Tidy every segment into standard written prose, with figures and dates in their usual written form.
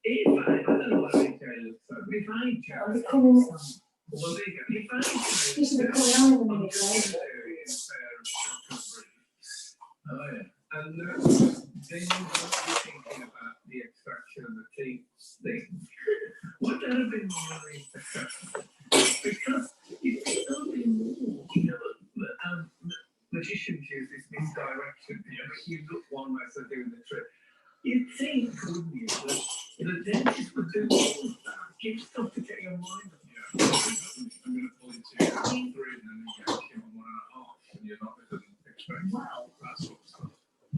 If I don't know what retailers so if I chose well there you go. If I chose You should be coming on in a minute, right? Oh yeah. And then you got to be thinking about the extraction of the teeth thing. Would that have been really successful? Because it's only more, magicians use this misdirection. You look one way as they're doing the trick. You'd think, wouldn't you, that the dentist would do all of that, give stuff to get your mind off. Yeah, I'm going to pull it to 3 and then you get him on 1.5 and you're not going to expect that sort of stuff.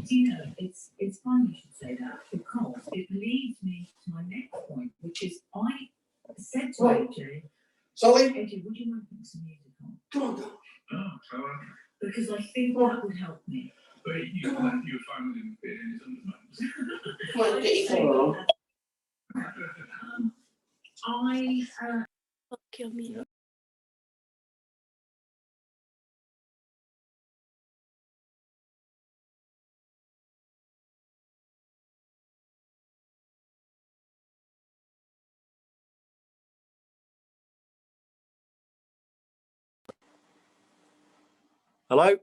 Do you know, it's funny you should say that because it leads me to my next point, which is I said to AJ, Solly, AJ, would you mind putting some music on? come on, girl. Oh, so Because I think that would help me. but you finally didn't fit in his underpants. Come on, get your phone on. Fuck your me. Hello?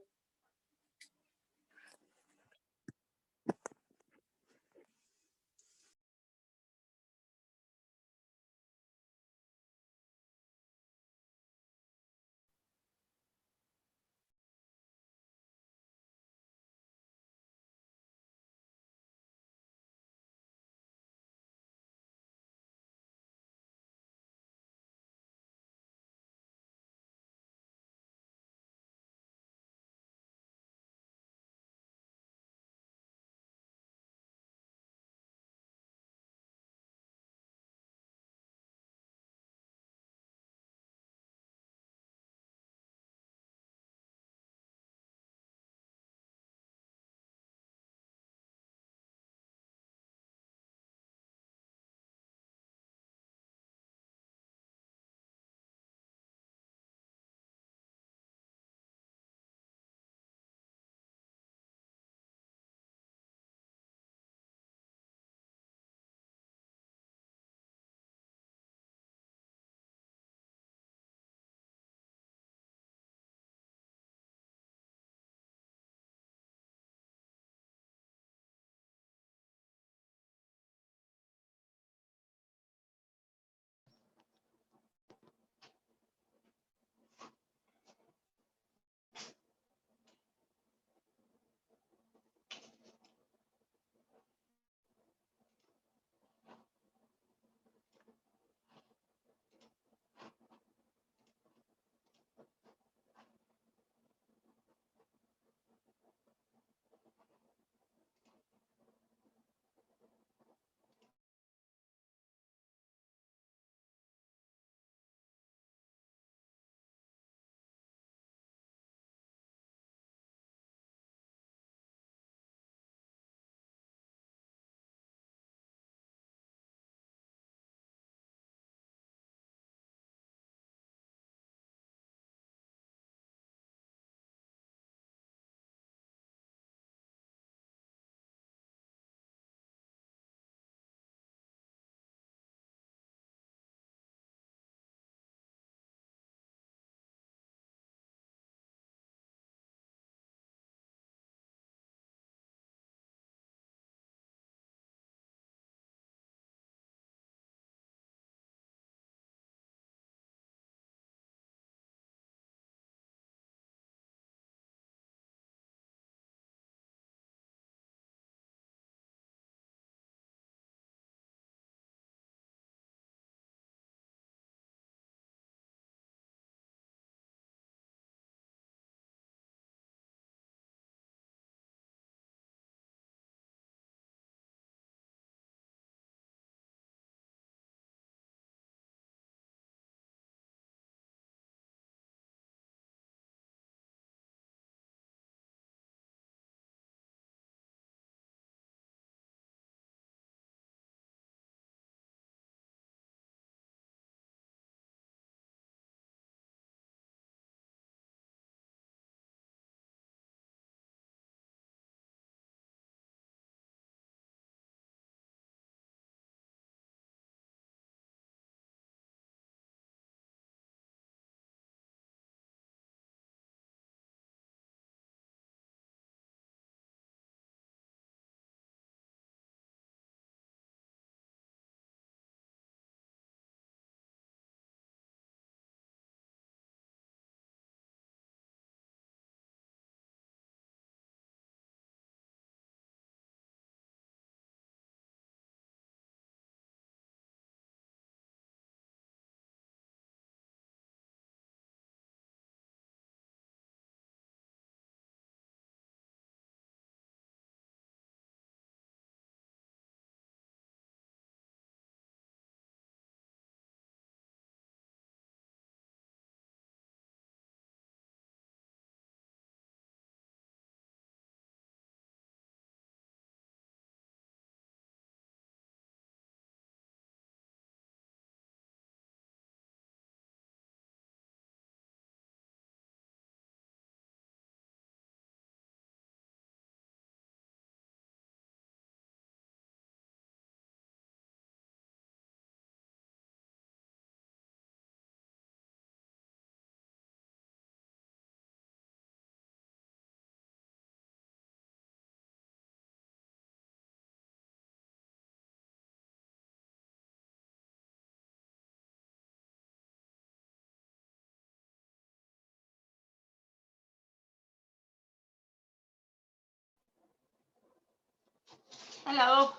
Hello.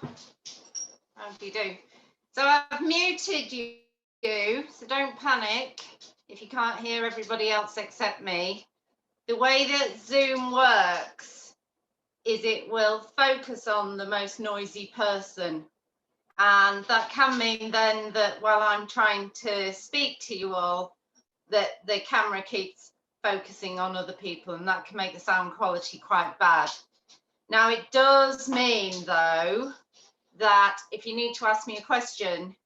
How do you do? So I've muted you, so don't panic if you can't hear everybody else except me. The way that Zoom works is it will focus on the most noisy person. And that can mean then that while I'm trying to speak to you all, that the camera keeps focusing on other people, and that can make the sound quality quite bad. Now, it does mean, though, that if you need to ask me a question,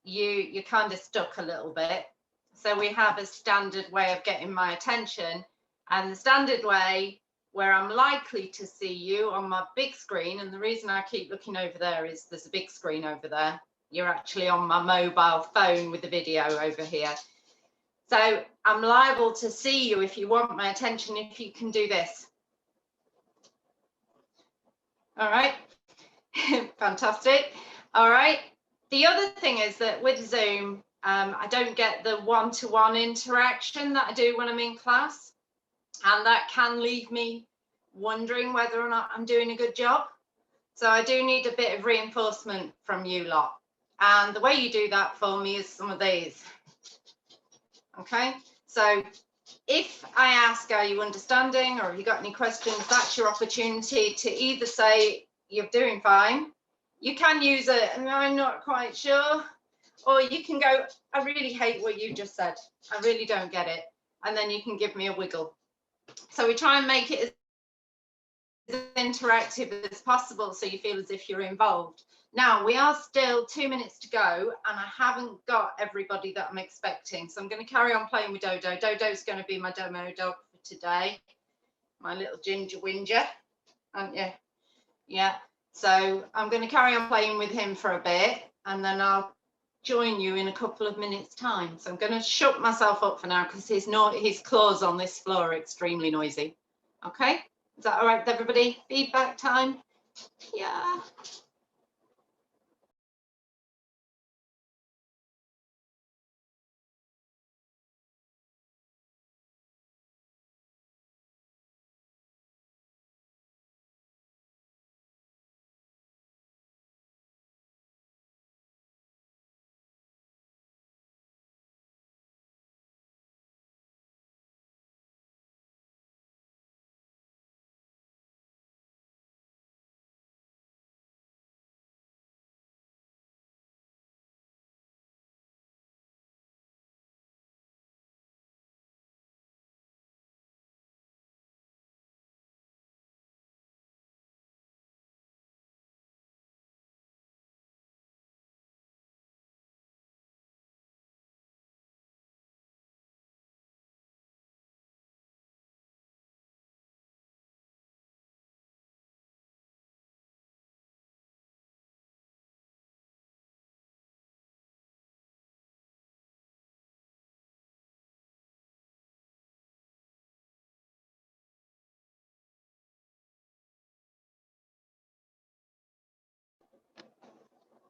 you're kind of stuck a little bit. So we have a standard way of getting my attention, and the standard way where I'm likely to see you on my big screen, and the reason I keep looking over there is there's a big screen over there. You're actually on my mobile phone with the video over here. So I'm liable to see you if you want my attention, if you can do this. All right, fantastic. All right, the other thing is that with Zoom, I don't get the one-to-one interaction that I do when I'm in class, and that can leave me wondering whether or not I'm doing a good job. So I do need a bit of reinforcement from you lot. And the way you do that for me is some of these. Okay, so if I ask, are you understanding, or have you got any questions, that's your opportunity to either say, you're doing fine. You can use it, and I'm not quite sure. Or you can go, I really hate what you just said. I really don't get it. And then you can give me a wiggle. So we try and make it as interactive as possible so you feel as if you're involved. Now, we are still 2 minutes to go, and I haven't got everybody that I'm expecting. So I'm going to carry on playing with Dodo. Dodo's going to be my demo dog for today. My little ginger whinger, aren't you? Yeah. So I'm going to carry on playing with him for a bit, and then I'll join you in a couple of minutes' time. So I'm going to shut myself up for now because his claws on this floor are extremely noisy. Okay? Is that all right with everybody? Feedback time? Yeah.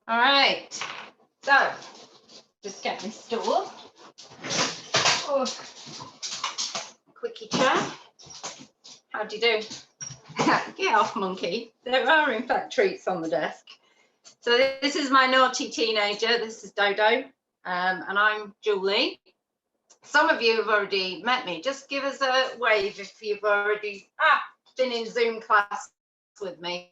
All right. So just get my stool. Oh, quickie chair. How do you do? Get off, monkey. There are in fact treats on the desk. So this is my naughty teenager. This is Dodo, and I'm Julie. Some of you have already met me. Just give us a wave if you've already been in Zoom class with me.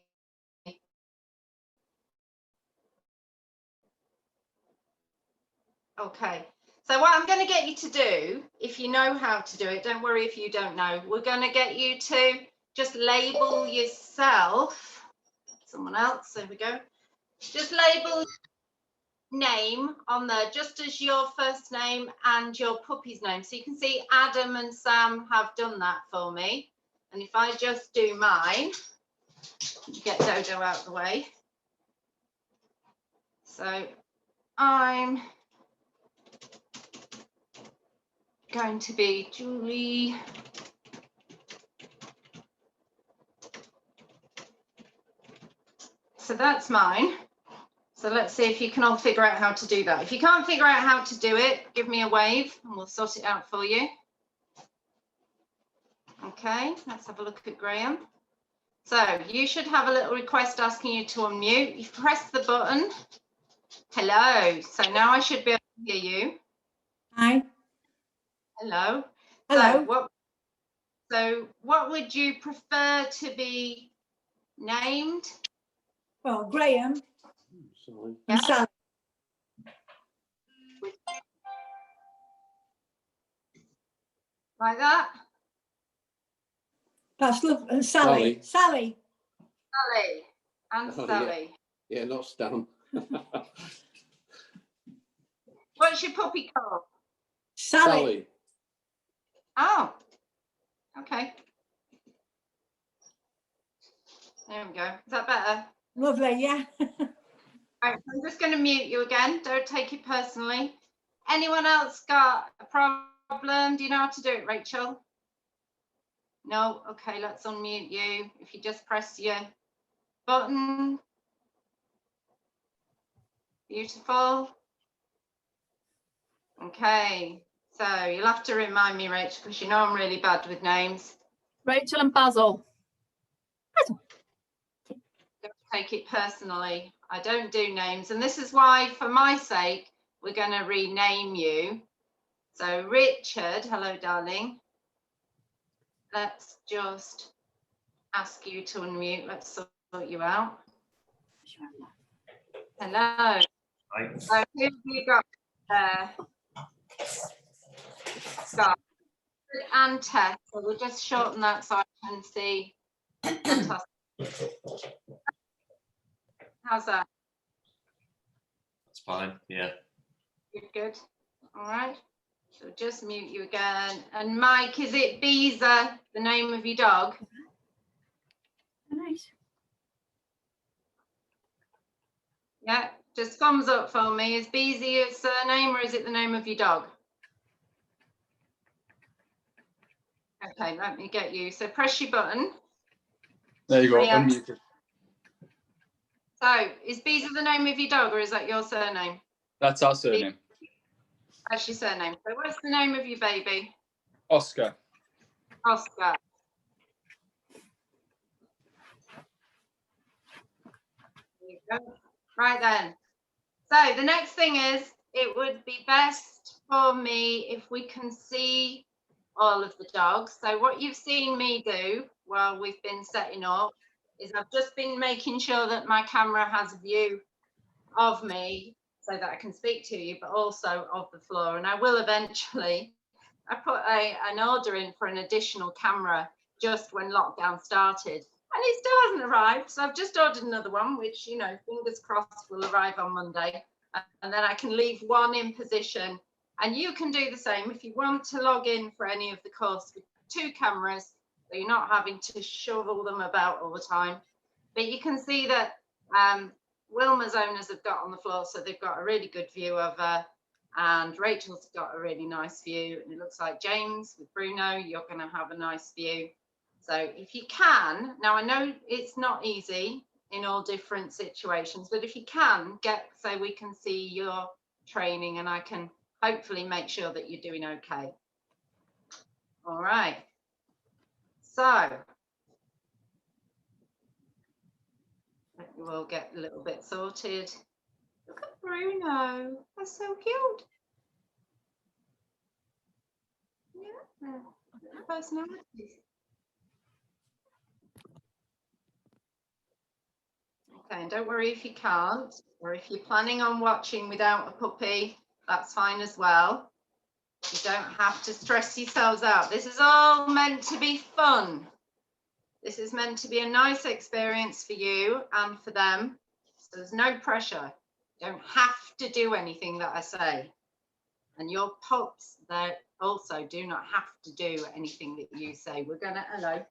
Okay. So what I'm going to get you to do, if you know how to do it, don't worry if you don't know, we're going to get you to just label yourself. Someone else, there we go. Just label name on there, just as your first name and your puppy's name. So you can see Adam and Sam have done that for me. And if I just do mine, get Dodo out of the way. So I'm going to be Julie. So that's mine. So let's see if you can all figure out how to do that. If you can't figure out how to do it, give me a wave and we'll sort it out for you. Okay, let's have a look at Graham. So you should have a little request asking you to unmute. You press the button. Hello. So now I should be able to hear you. Hi. Hello. Hello. So what would you prefer to be named? Well, Graham Sorry. and Sally. Like that? That's love. And Sally. Sally. Sally and Oh, yeah. Sally. Yeah, not Stan. What's your puppy called? Sally. Oh, okay. There we go. Is that better? Lovely, yeah. Right, I'm just going to mute you again. Don't take it personally. Anyone else got a problem? Do you know how to do it, Rachel? No? Okay, let's unmute you. If you just press your button. Beautiful. Okay, so you'll have to remind me, Rachel, because you know I'm really bad with names. Rachel and Basil. Don't take it personally. I don't do names, and this is why, for my sake, we're going to rename you. So Richard, hello darling. Let's just ask you to unmute. Let's sort you out. Hello. Hi. So who have you got there? Scott and Tess. So we'll just shorten that so I can see. Fantastic. How's that? That's fine. Yeah. Good, good. All right. So just mute you again. And Mike, is it Beezer, the name of your dog? Nice. Yeah, just thumbs up for me. Is Beezer your surname or is it the name of your dog? Okay, let me get you. So press your button. There you go, Yeah. unmuted. So is Beezer the name of your dog or is that your surname? That's our surname. That's your surname. So what's the name of your baby? Oscar. Oscar. There you go. Right then. So the next thing is, it would be best for me if we can see all of the dogs. So what you've seen me do while we've been setting up is I've just been making sure that my camera has a view of me so that I can speak to you, but also of the floor. And I will eventually, I put an order in for an additional camera just when lockdown started, and it still hasn't arrived. So I've just ordered another one, which, you know, fingers crossed will arrive on Monday. And then I can leave one in position. And you can do the same if you want to log in for any of the course with 2 cameras, so you're not having to shovel them about all the time. But you can see that Wilma's owners have got on the floor, so they've got a really good view of her, and Rachel's got a really nice view, and it looks like James with Bruno, you're going to have a nice view. So if you can, now I know it's not easy in all different situations, but if you can get, so we can see your training and I can hopefully make sure that you're doing okay. All right. So we'll get a little bit sorted. Look at Bruno, that's so cute. Yeah, personalities. Okay, and don't worry if you can't, or if you're planning on watching without a puppy, that's fine as well. You don't have to stress yourselves out. This is all meant to be fun. This is meant to be a nice experience for you and for them. So there's no pressure. You don't have to do anything that I say. And your pups, they also do not have to do anything that you say. We're gonna, hello.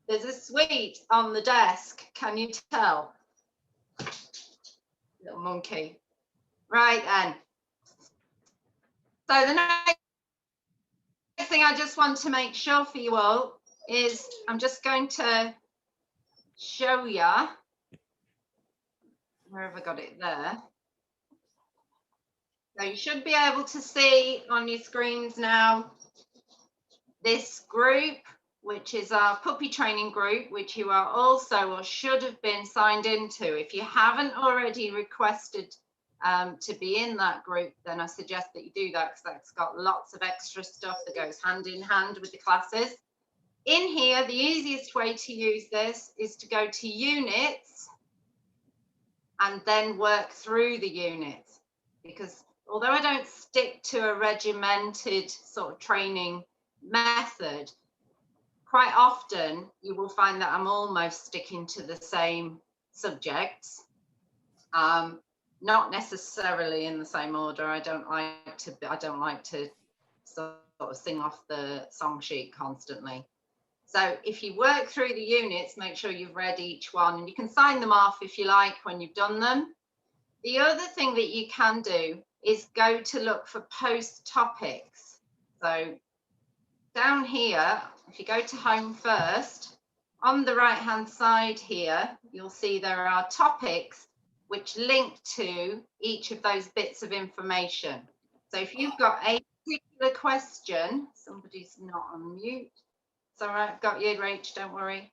There's a sweet on the desk. Can you tell? Little monkey. Right then. So the next thing I just want to make sure for you all is I'm just going to show you, where have I got it there? So you should be able to see on your screens now this group which is our puppy training group, which you are also or should have been signed into. If you haven't already requested to be in that group, then I suggest that you do that, because that's got lots of extra stuff that goes hand in hand with the classes. In here, the easiest way to use this is to go to units and then work through the units, because although I don't stick to a regimented sort of training method, quite often you will find that I'm almost sticking to the same subjects, not necessarily in the same order. I don't like to sort of sing off the song sheet constantly. So if you work through the units, make sure you've read each one, and you can sign them off if you like when you've done them. The other thing that you can do is go to look for post topics. So down here, if you go to home first, on the right hand side here, you'll see there are topics which link to each of those bits of information. So if you've got a particular question, somebody's not on mute. It's all right, I've got you, Rach, don't worry.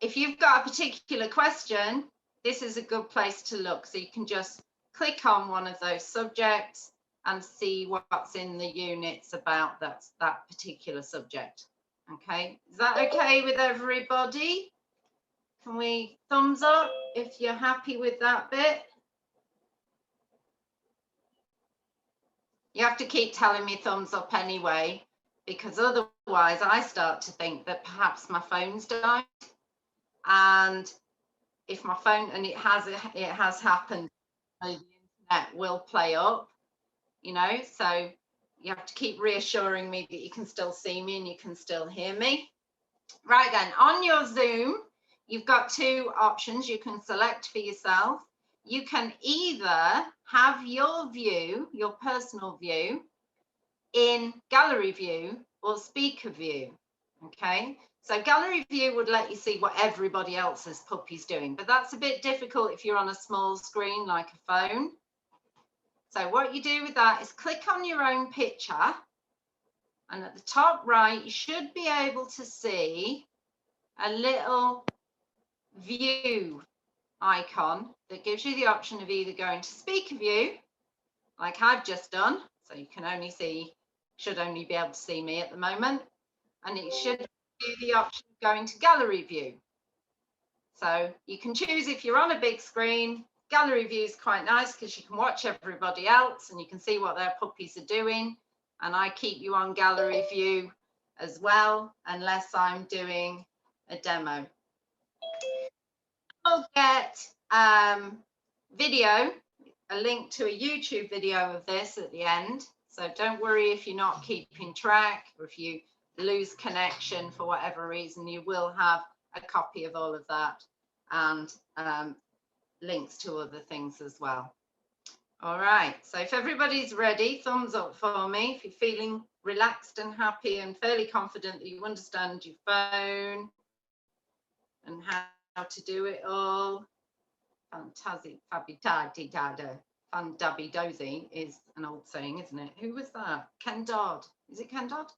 If you've got a particular question, this is a good place to look. So you can just click on one of those subjects and see what's in the units about that particular subject. Okay, is that okay with everybody? Can we thumbs up if you're happy with that bit? You have to keep telling me thumbs up anyway, because otherwise I start to think that perhaps my phone's died. And if my phone, and it has happened, the internet will play up, you know, so you have to keep reassuring me that you can still see me and you can still hear me. Right then, on your Zoom, you've got two options you can select for yourself. You can either have your view, your personal view, in gallery view or speaker view. Okay, so gallery view would let you see what everybody else's puppy's doing, but that's a bit difficult if you're on a small screen like a phone. So what you do with that is click on your own picture, and at the top right you should be able to see a little view icon that gives you the option of either going to speaker view like I've just done, so you can only see, should only be able to see me at the moment, and it should give you the option of going to gallery view. So you can choose if you're on a big screen. Gallery view is quite nice because you can watch everybody else and you can see what their puppies are doing, and I keep you on gallery view as well unless I'm doing a demo. You'll get video, a link to a YouTube video of this at the end, so don't worry if you're not keeping track, or if you lose connection for whatever reason, you will have a copy of all of that, and links to other things as well. All right, so if everybody's ready, thumbs up for me if you're feeling relaxed and happy and fairly confident that you understand your phone and how to do it all. Fantastic, fabitati-tada, fandabby-dozy is an old saying, isn't it? Who was that? Ken Dodd. Is it Ken Dodd?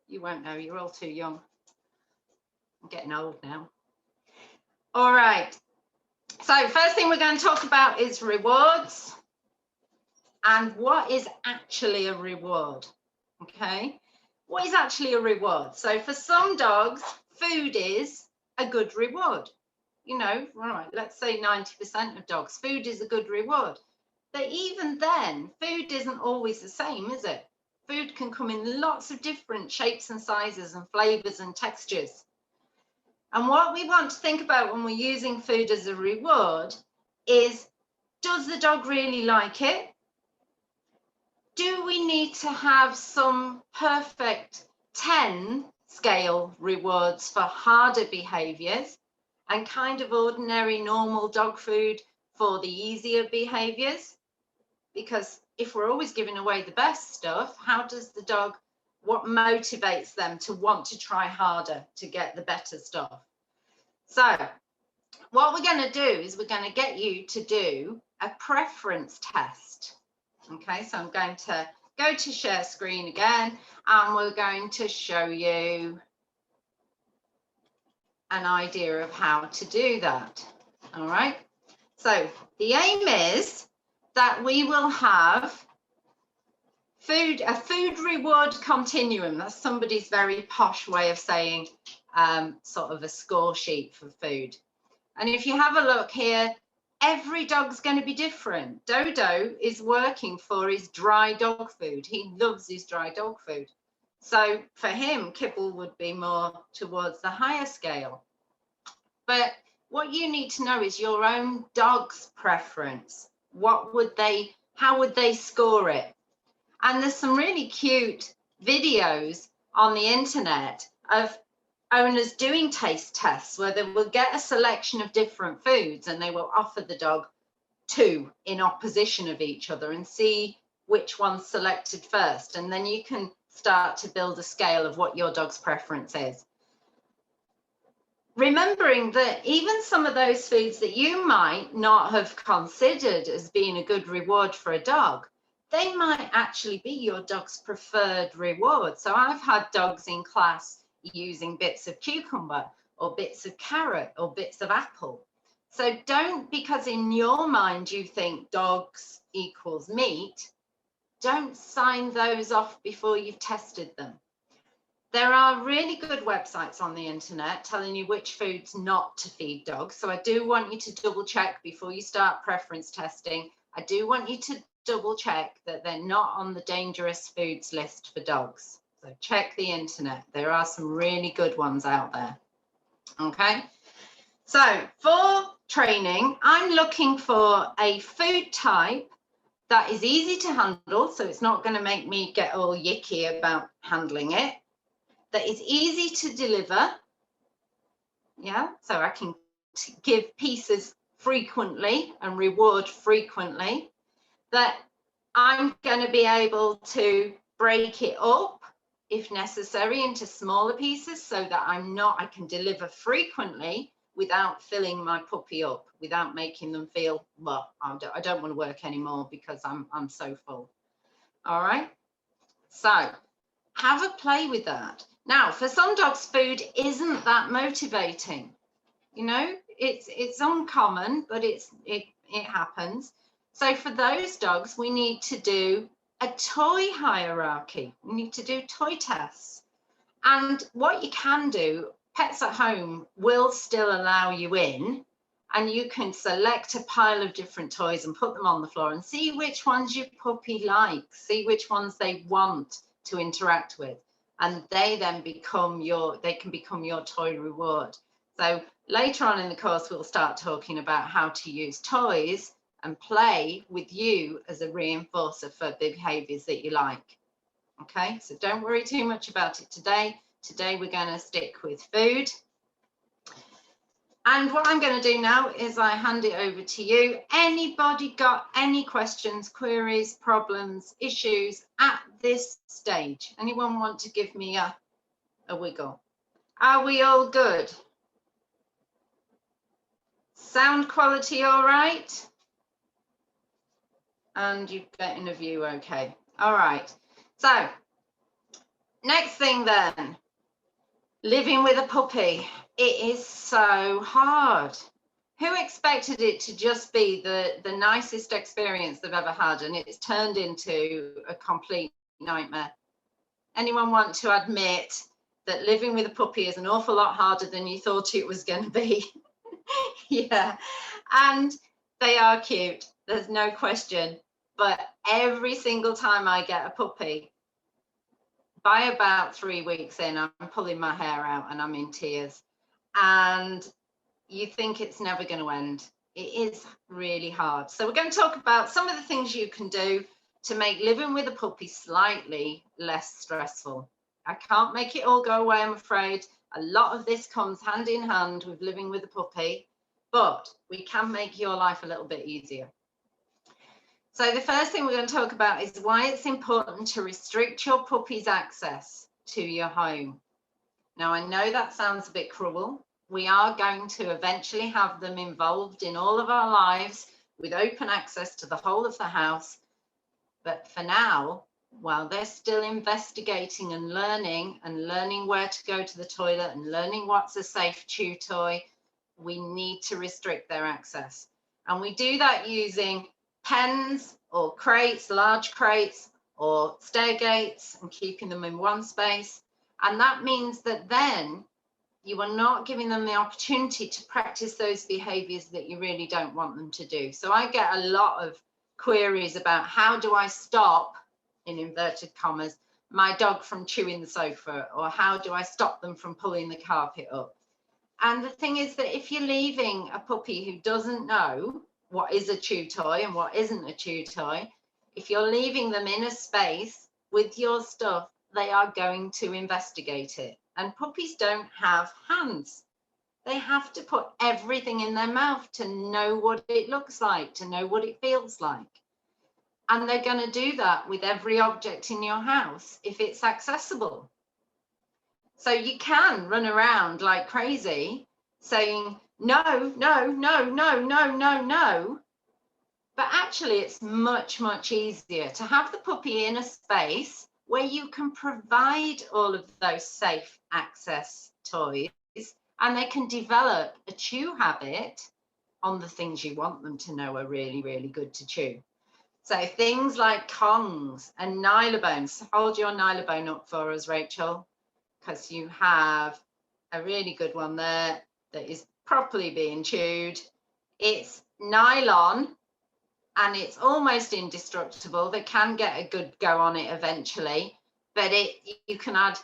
You won't know, you're all too young. I'm getting old now. All right, so first thing we're going to talk about is rewards and what is actually a reward. Okay, what is actually a reward? So for some dogs, food is a good reward. You know, right, let's say 90% of dogs, food is a good reward. But even then, food isn't always the same, is it? Food can come in lots of different shapes and sizes and flavors and textures. And what we want to think about when we're using food as a reward is, does the dog really like it? Do we need to have some perfect 10 scale rewards for harder behaviors and kind of ordinary normal dog food for the easier behaviors? Because if we're always giving away the best stuff, how does the dog, what motivates them to want to try harder to get the better stuff? So what we're going to do is we're going to get you to do a preference test. Okay, so I'm going to go to share screen again, and we're going to show you an idea of how to do that. All right. So the aim is that we will have a food reward continuum. That's somebody's very posh way of saying sort of a score sheet for food. And if you have a look here, every dog's going to be different. Dodo is working for his dry dog food. He loves his dry dog food. So for him, kibble would be more towards the higher scale. But what you need to know is your own dog's preference. How would they score it? And there's some really cute videos on the internet of owners doing taste tests where they will get a selection of different foods and they will offer the dog 2 in opposition of each other and see which one's selected first. And then you can start to build a scale of what your dog's preference is. Remembering that even some of those foods that you might not have considered as being a good reward for a dog, they might actually be your dog's preferred reward. So I've had dogs in class using bits of cucumber or bits of carrot or bits of apple. So don't, because in your mind you think dogs equals meat, don't sign those off before you've tested them. There are really good websites on the internet telling you which foods not to feed dogs. So I do want you to double check before you start preference testing. I do want you to double check that they're not on the dangerous foods list for dogs. So check the internet. There are some really good ones out there. Okay. So for training, I'm looking for a food type that is easy to handle. So it's not going to make me get all yicky about handling it. That is easy to deliver. Yeah, so I can give pieces frequently and reward frequently. That I'm going to be able to break it up if necessary into smaller pieces so that I can deliver frequently without filling my puppy up, without making them feel, well, I don't want to work anymore because I'm so full. All right, so have a play with that. Now, for some dogs, food isn't that motivating. You know, it's uncommon, but it happens. So for those dogs, we need to do a toy hierarchy. We need to do toy tests. And what you can do, Pets at Home will still allow you in, and you can select a pile of different toys and put them on the floor and see which ones your puppy likes, see which ones they want to interact with. And they then become your toy reward. So later on in the course, we'll start talking about how to use toys and play with you as a reinforcer for behaviors that you like. Okay, so don't worry too much about it today. Today we're going to stick with food. And what I'm going to do now is I hand it over to you. Anybody got any questions, queries, problems, issues at this stage? Anyone want to give me a wiggle? Are we all good? Sound quality all right? And you're getting a view okay. All right. So next thing then, living with a puppy. It is so hard. Who expected it to just be the nicest experience they've ever had, and it's turned into a complete nightmare? Anyone want to admit that living with a puppy is an awful lot harder than you thought it was going to be? Yeah, and they are cute, there's no question, but every single time I get a puppy, by about 3 weeks in, I'm pulling my hair out and I'm in tears. And you think it's never going to end. It is really hard. So we're going to talk about some of the things you can do to make living with a puppy slightly less stressful. I can't make it all go away, I'm afraid. A lot of this comes hand in hand with living with a puppy, but we can make your life a little bit easier. So the first thing we're going to talk about is why it's important to restrict your puppy's access to your home. Now, I know that sounds a bit cruel. We are going to eventually have them involved in all of our lives with open access to the whole of the house. But for now, while they're still investigating and learning where to go to the toilet and learning what's a safe chew toy, we need to restrict their access. And we do that using pens or crates, large crates, or stair gates, and keeping them in one space. And that means that then you are not giving them the opportunity to practice those behaviors that you really don't want them to do. So I get a lot of queries about how do I stop, in inverted commas, my dog from chewing the sofa, or how do I stop them from pulling the carpet up? And the thing is that if you're leaving a puppy who doesn't know what is a chew toy and what isn't a chew toy, if you're leaving them in a space with your stuff, they are going to investigate it. And puppies don't have hands. They have to put everything in their mouth to know what it looks like, to know what it feels like. And they're going to do that with every object in your house if it's accessible. So you can run around like crazy saying, no, no, no, no, no, no, no. But actually, it's much, much easier to have the puppy in a space where you can provide all of those safe access toys, and they can develop a chew habit on the things you want them to know are really, really good to chew. So things like Kongs and Nylabones. Hold your Nylabone up for us, Rachel, because you have a really good one there that is properly being chewed. It's nylon, and it's almost indestructible. They can get a good go on it eventually, but you can add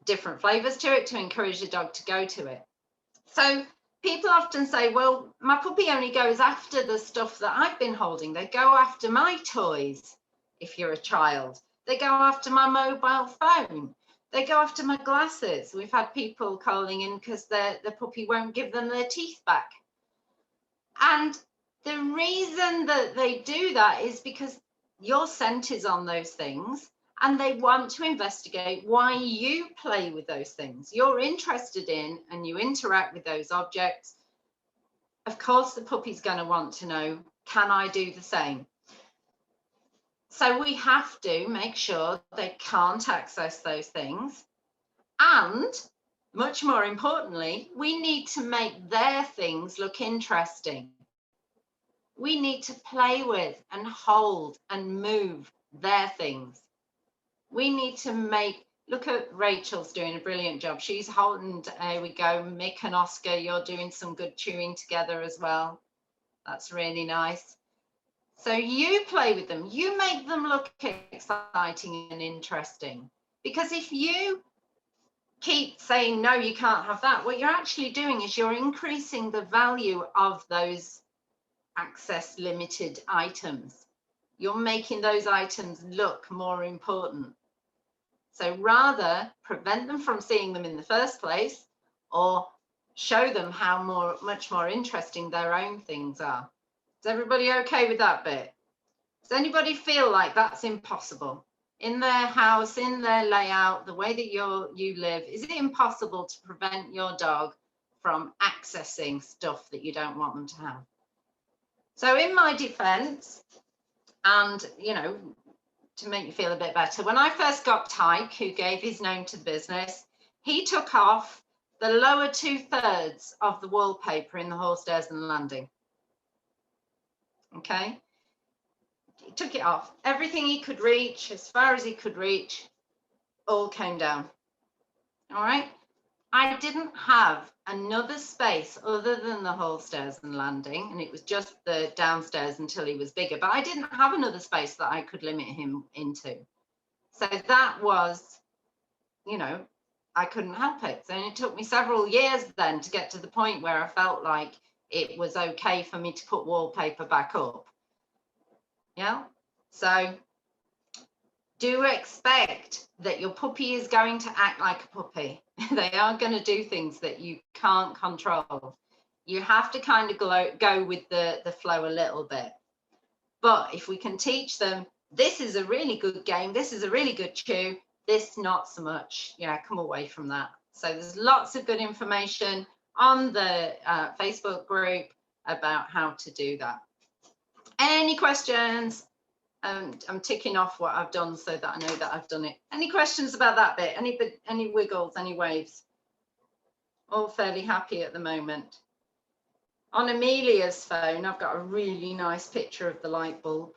different flavors to it to encourage the dog to go to it. So people often say, well, my puppy only goes after the stuff that I've been holding. They go after my toys. If you're a child, they go after my mobile phone. They go after my glasses. We've had people calling in because the puppy won't give them their teeth back. And the reason that they do that is because your scent is on those things, and they want to investigate why you play with those things you're interested in and you interact with those objects. Of course, the puppy's going to want to know, can I do the same? So we have to make sure they can't access those things. And much more importantly, we need to make their things look interesting. We need to play with and hold and move their things. We need to look at Rachel's doing a brilliant job. She's holding, there we go, Mick and Oscar, you're doing some good chewing together as well. That's really nice. So you play with them, you make them look exciting and interesting. Because if you keep saying, no, you can't have that, what you're actually doing is you're increasing the value of those access limited items. You're making those items look more important. So rather prevent them from seeing them in the first place, or show them how much more interesting their own things are. Is everybody okay with that bit? Does anybody feel like that's impossible? In their house, in their layout, the way that you live, is it impossible to prevent your dog from accessing stuff that you don't want them to have? So in my defense, and to make you feel a bit better, when I first got Tyke, who gave his name to the business, he took off the lower 2/3 of the wallpaper in the hall, stairs and landing. Okay, he took it off. Everything he could reach, as far as he could reach, all came down. All right, I didn't have another space other than the hall, stairs and landing, and it was just the downstairs until he was bigger, but I didn't have another space that I could limit him into. So that was, I couldn't help it. So it took me several years then to get to the point where I felt like it was okay for me to put wallpaper back up. Yeah, so do expect that your puppy is going to act like a puppy. They are going to do things that you can't control. You have to kind of go with the flow a little bit. But if we can teach them, this is a really good game, this is a really good chew, this not so much, come away from that. So there's lots of good information on the Facebook group about how to do that. Any questions? I'm ticking off what I've done so that I know that I've done it. Any questions about that bit? Any wiggles, any waves? All fairly happy at the moment. On Amelia's phone, I've got a really nice picture of the light bulb.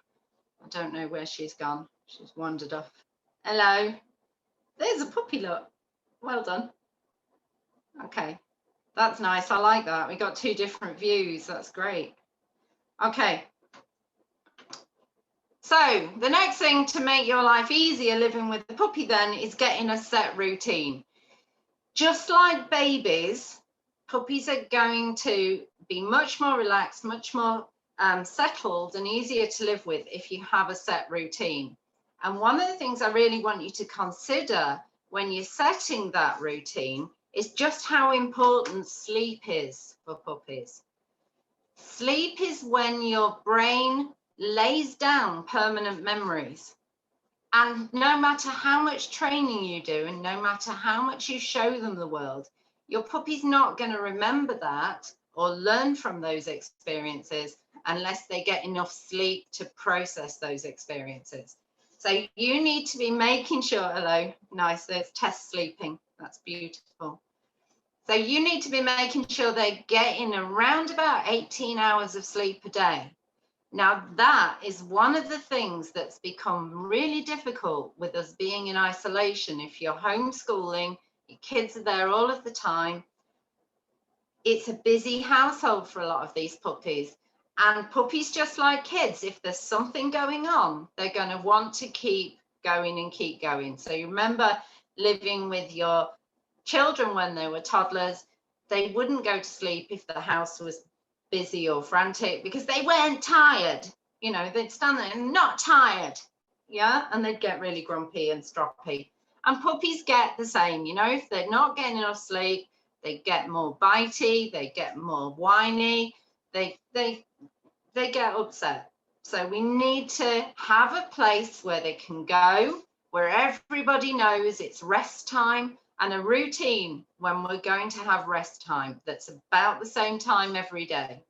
I don't know where she's gone. She's wandered off. Hello. There's a puppy, look. Well done. Okay, that's nice. I like that. We got 2 different views. That's great. Okay. So the next thing to make your life easier living with the puppy then is getting a set routine. Just like babies, puppies are going to be much more relaxed, much more settled and easier to live with if you have a set routine. And one of the things I really want you to consider when you're setting that routine is just how important sleep is for puppies. Sleep is when your brain lays down permanent memories. And no matter how much training you do and no matter how much you show them the world, your puppy's not going to remember that or learn from those experiences unless they get enough sleep to process those experiences. So you need to be making sure, hello, nice, there's Tess sleeping, that's beautiful. So you need to be making sure they're getting around about 18 hours of sleep a day. Now that is one of the things that's become really difficult with us being in isolation. If you're homeschooling, your kids are there all of the time. It's a busy household for a lot of these puppies. And puppies, just like kids, if there's something going on, they're going to want to keep going and keep going. So you remember living with your children when they were toddlers, they wouldn't go to sleep if the house was busy or frantic because they weren't tired. You know, they'd stand there and not tired. Yeah, and they'd get really grumpy and stroppy. And puppies get the same, you know, if they're not getting enough sleep, they get more bitey, they get more whiny, they get upset. So we need to have a place where they can go, where everybody knows it's rest time, and a routine when we're going to have rest time that's about the same time every day.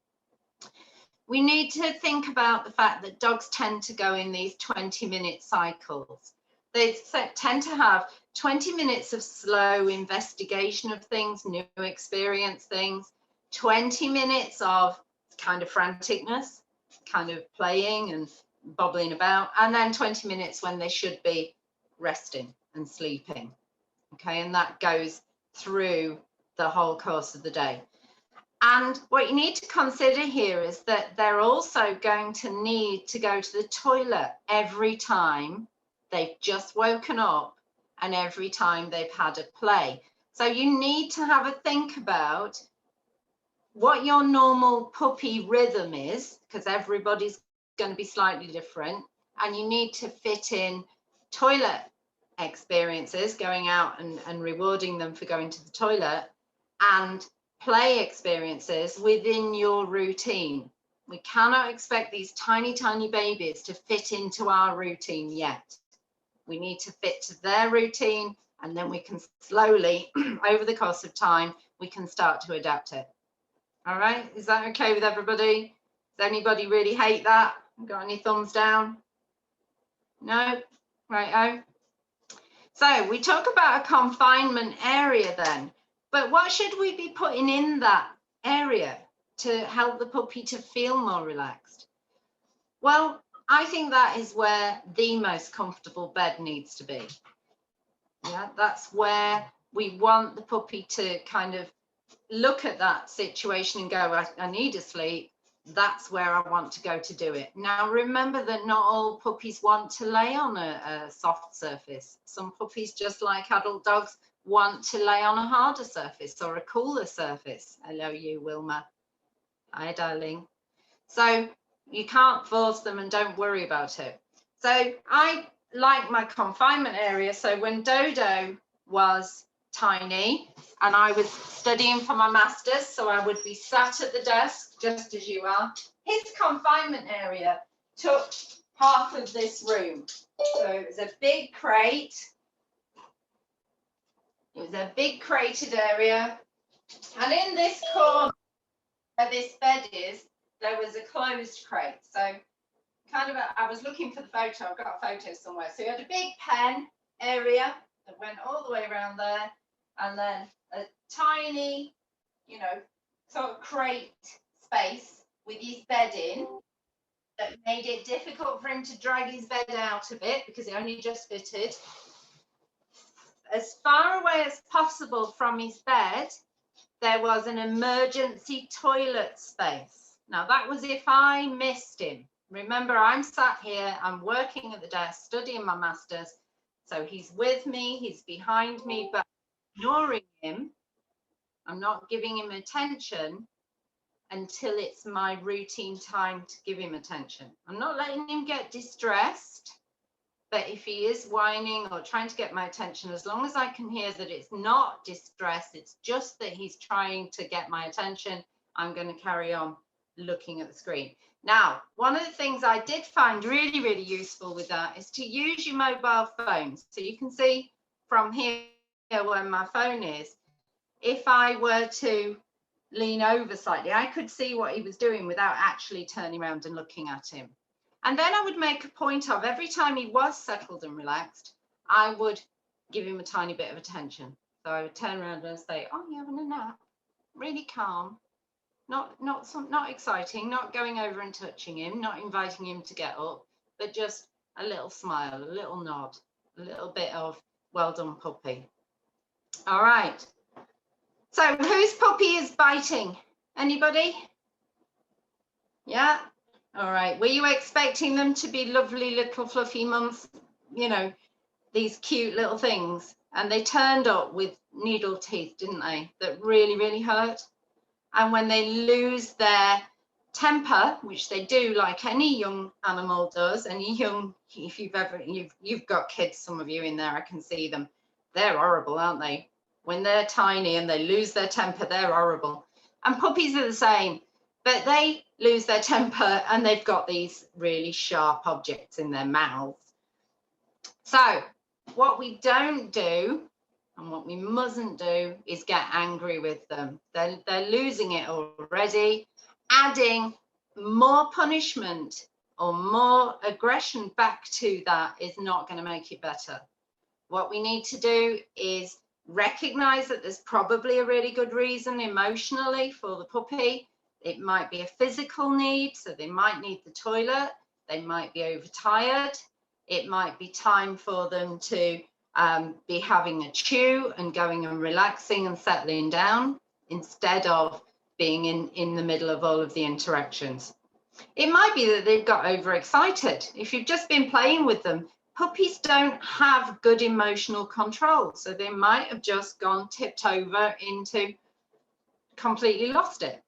We need to think about the fact that dogs tend to go in these 20-minute cycles. They tend to have 20 minutes of slow investigation of things, new experience things, 20 minutes of kind of franticness, kind of playing and bobbling about, and then 20 minutes when they should be resting and sleeping. Okay, and that goes through the whole course of the day. And what you need to consider here is that they're also going to need to go to the toilet every time they've just woken up and every time they've had a play. So you need to have a think about what your normal puppy rhythm is, because everybody's going to be slightly different, and you need to fit in toilet experiences, going out and rewarding them for going to the toilet, and play experiences within your routine. We cannot expect these tiny babies to fit into our routine yet. We need to fit to their routine, and then we can slowly, over the course of time, we can start to adapt it. All right, is that okay with everybody? Does anybody really hate that? Got any thumbs down? No? Right-o. So we talk about a confinement area then, but what should we be putting in that area to help the puppy to feel more relaxed? Well, I think that is where the most comfortable bed needs to be. Yeah, that's where we want the puppy to kind of look at that situation and go, I need to sleep. That's where I want to go to do it. Now, remember that not all puppies want to lay on a soft surface. Some puppies, just like adult dogs, want to lay on a harder surface or a cooler surface. Hello, you, Wilma. Hi, darling. So you can't force them, and don't worry about it. So I like my confinement area. So when Dodo was tiny and I was studying for my master's, so I would be sat at the desk just as you are, his confinement area took half of this room. So it was a big crate. It was a big crated area, and in this corner where this bed is, there was a closed crate. So I was looking for the photo, I've got a photo somewhere. So he had a big pen area that went all the way around there, and then a tiny, you know, sort of crate space with his bed in that made it difficult for him to drag his bed out of it because it only just fitted. As far away as possible from his bed, there was an emergency toilet space. Now that was if I missed him. Remember, I'm sat here, I'm working at the desk, studying my masters. So he's with me, he's behind me, but ignoring him. I'm not giving him attention until it's my routine time to give him attention. I'm not letting him get distressed, but if he is whining or trying to get my attention, as long as I can hear that it's not distress, it's just that he's trying to get my attention, I'm going to carry on looking at the screen. Now, one of the things I did find really, really useful with that is to use your mobile phones. So you can see from here where my phone is, if I were to lean over slightly, I could see what he was doing without actually turning around and looking at him. And then I would make a point of every time he was settled and relaxed, I would give him a tiny bit of attention. So I would turn around and say, oh, you're having a nap? Really calm. Not exciting, not going over and touching him, not inviting him to get up, but just a little smile, a little nod, a little bit of well done, puppy. All right. So whose puppy is biting? Anybody? Yeah. All right. Were you expecting them to be lovely little fluffy mums, you know, these cute little things? And they turned up with needle teeth, didn't they? That really, really hurt. And when they lose their temper, which they do, like any young animal does, any young, if you've got kids, some of you in there, I can see them. They're horrible, aren't they? When they're tiny and they lose their temper, they're horrible. And puppies are the same, but they lose their temper and they've got these really sharp objects in their mouths. So what we don't do and what we mustn't do is get angry with them. They're losing it already. Adding more punishment or more aggression back to that is not going to make it better. What we need to do is recognize that there's probably a really good reason emotionally for the puppy. It might be a physical need, so they might need the toilet. They might be overtired. It might be time for them to be having a chew and going and relaxing and settling down instead of being in the middle of all of the interactions. It might be that they've got overexcited. If you've just been playing with them, puppies don't have good emotional control, so they might have just gone tipped over into completely lost it.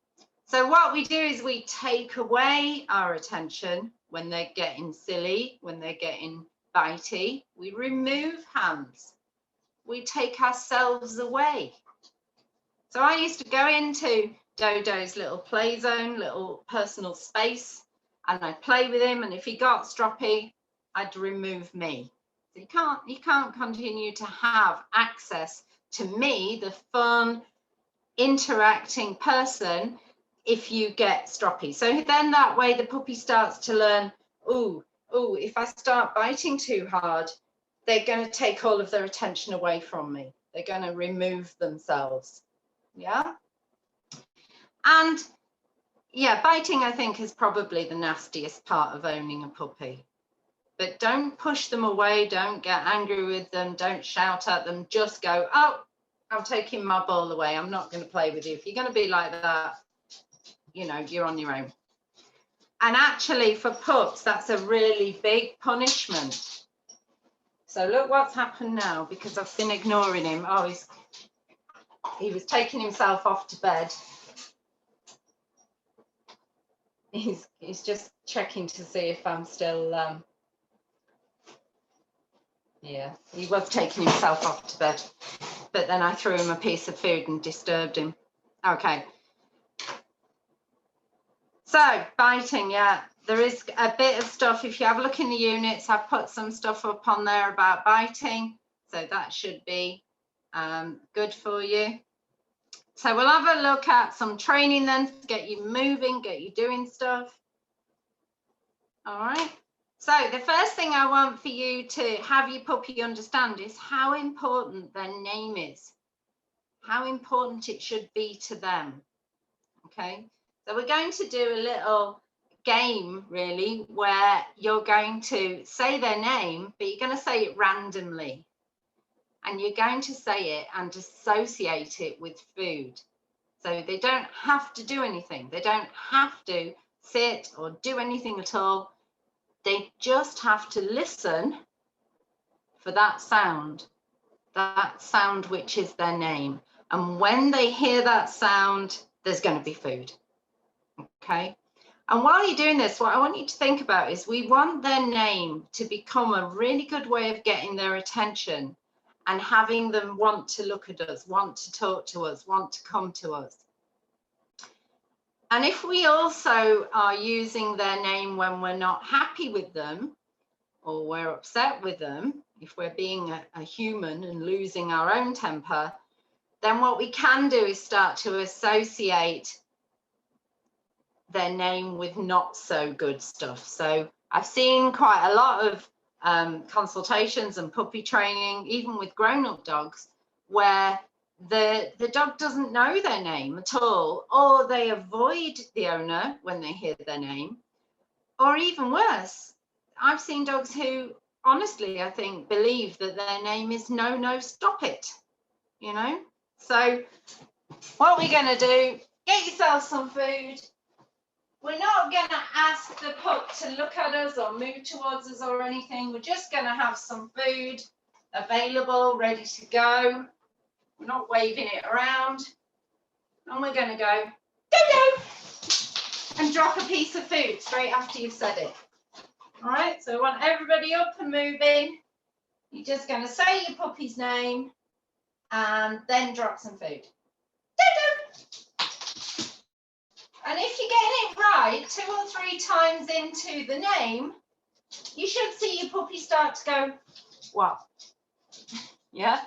So what we do is we take away our attention when they're getting silly, when they're getting bitey. We remove hands. We take ourselves away. So I used to go into Dodo's little play zone, little personal space, and I'd play with him, and if he got stroppy, I'd remove me. So you can't continue to have access to me, the fun, interacting person, if you get stroppy. So then that way the puppy starts to learn, oh, if I start biting too hard, they're going to take all of their attention away from me. They're going to remove themselves. Yeah. And yeah, biting, I think, is probably the nastiest part of owning a puppy. But don't push them away. Don't get angry with them. Don't shout at them. Just go, oh, I'm taking my ball away. I'm not going to play with you. If you're going to be like that, you know, you're on your own. And actually for pups, that's a really big punishment. So look what's happened now, because I've been ignoring him. Oh, he was taking himself off to bed. He's just checking to see if I'm still, yeah, he was taking himself off to bed, but then I threw him a piece of food and disturbed him. Okay. So biting, yeah, there is a bit of stuff. If you have a look in the units, I've put some stuff up on there about biting. So that should be good for you. So we'll have a look at some training then to get you moving, get you doing stuff. All right. So the first thing I want for you to have your puppy understand is how important their name is, how important it should be to them. Okay. So we're going to do a little game really where you're going to say their name, but you're going to say it randomly. And you're going to say it and associate it with food. So they don't have to do anything. They don't have to sit or do anything at all. They just have to listen for that sound which is their name. And when they hear that sound, there's going to be food. Okay. And while you're doing this, what I want you to think about is we want their name to become a really good way of getting their attention and having them want to look at us, want to talk to us, want to come to us. And if we also are using their name when we're not happy with them or we're upset with them, if we're being a human and losing our own temper, then what we can do is start to associate their name with not so good stuff. So I've seen quite a lot of consultations and puppy training, even with grown-up dogs, where the dog doesn't know their name at all, or they avoid the owner when they hear their name, or even worse, I've seen dogs who honestly, I think, believe that their name is no, no, stop it, you know? So what we're going to do, get yourself some food. We're not going to ask the pup to look at us or move towards us or anything. We're just going to have some food available, ready to go. We're not waving it around. And we're going to go, Dodo, and drop a piece of food straight after you've said it. All right, so I want everybody up and moving. You're just going to say your puppy's name and then drop some food. Dodo. And if you're getting it right 2 or 3 times into the name, you should see your puppy start to go, what? Yeah,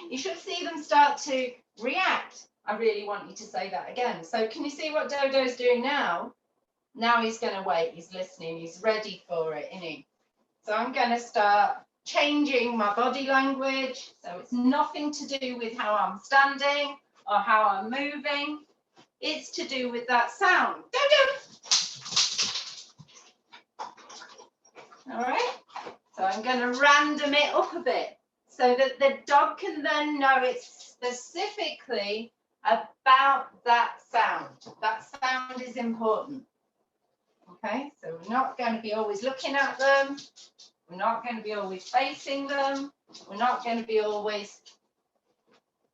you should see them start to react. I really want you to say that again. So can you see what Dodo's doing now? Now he's going to wait, he's listening, he's ready for it, isn't he? So I'm going to start changing my body language. So it's nothing to do with how I'm standing or how I'm moving. It's to do with that sound. Dodo. All right. So I'm going to random it up a bit so that the dog can then know it's specifically about that sound. That sound is important. Okay, so we're not going to be always looking at them. We're not going to be always facing them. We're not going to be always,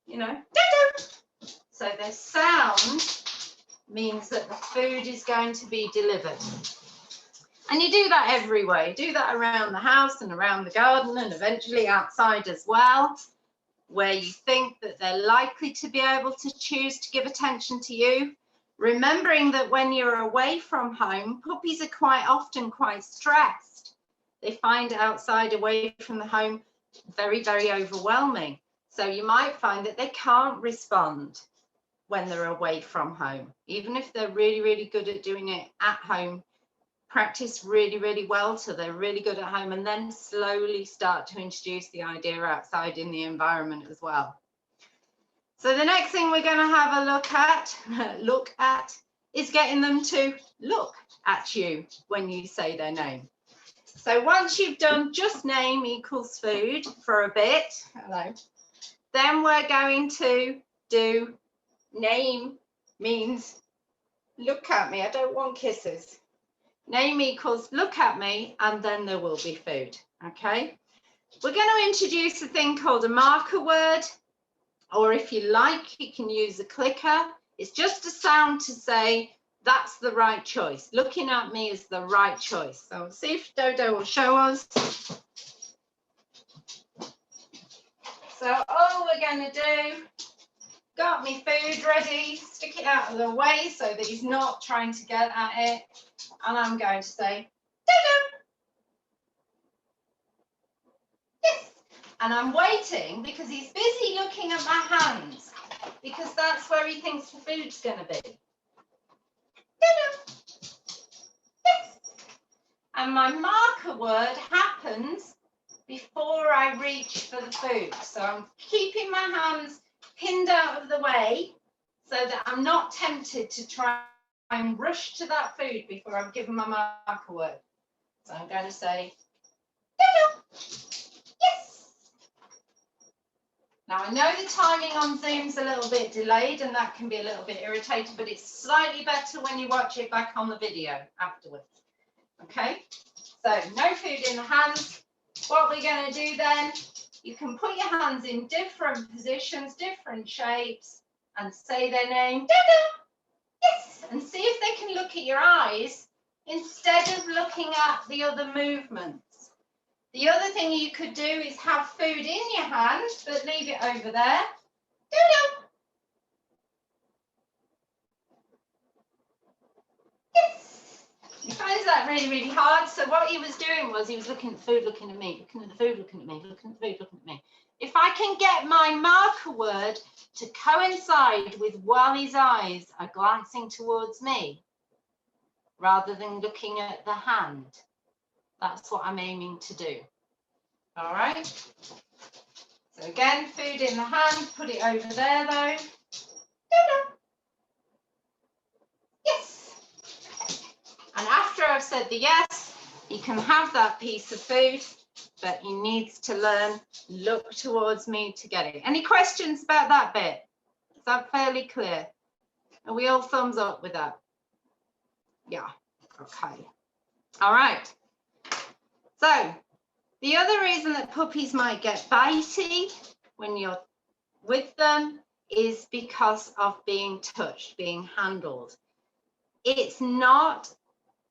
you know, Dodo. So the sound means that the food is going to be delivered. And you do that everywhere. You do that around the house and around the garden and eventually outside as well, where you think that they're likely to be able to choose to give attention to you. Remembering that when you're away from home, puppies are quite often quite stressed. They find outside away from the home very, very overwhelming. So you might find that they can't respond when they're away from home. Even if they're really, really good at doing it at home, practice really, really well so they're really good at home, and then slowly start to introduce the idea outside in the environment as well. So the next thing we're going to have a look at is getting them to look at you when you say their name. So once you've done just name equals food for a bit, hello, then we're going to do name means look at me. I don't want kisses. Name equals look at me, and then there will be food. Okay. We're going to introduce a thing called a marker word. Or if you like, you can use a clicker. It's just a sound to say, that's the right choice. Looking at me is the right choice. So see if Dodo will show us. So all we're going to do, got me food ready, stick it out of the way so that he's not trying to get at it. And I'm going to say, Dodo. Yes. And I'm waiting because he's busy looking at my hands, because that's where he thinks the food's going to be. Dodo. Yes. and my marker word happens before I reach for the food. So I'm keeping my hands pinned out of the way so that I'm not tempted to try and rush to that food before I've given my marker word. So I'm going to say, yes. Now I know the timing on Zoom's a little bit delayed and that can be a little bit irritating, but it's slightly better when you watch it back on the video afterwards. Okay, so no food in the hands. What we're going to do then, you can put your hands in different positions, different shapes, and say their name, yes, and see if they can look at your eyes instead of looking at the other movements. The other thing you could do is have food in your hand, but leave it over there. Yes. He finds that really, really hard. So what he was doing was he was looking at the food, looking at me, looking at the food, looking at me, looking at the food, looking at me. If I can get my marker word to coincide with while his eyes are glancing towards me, rather than looking at the hand, that's what I'm aiming to do. All right. So again, food in the hand, put it over there though. Yes. And after I've said the yes, he can have that piece of food, but he needs to learn, look towards me to get it. Any questions about that bit? Is that fairly clear? Are we all thumbs up with that? Yeah, okay. All right. So the other reason that puppies might get bitey when you're with them is because of being touched, being handled. It's not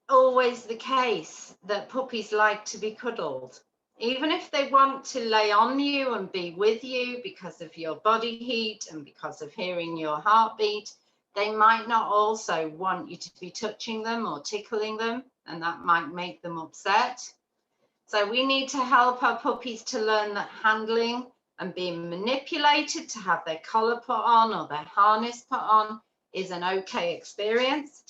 always the case that puppies like to be cuddled. Even if they want to lay on you and be with you because of your body heat and because of hearing your heartbeat, they might not also want you to be touching them or tickling them, and that might make them upset. So we need to help our puppies to learn that handling and being manipulated to have their collar put on or their harness put on is an okay experience.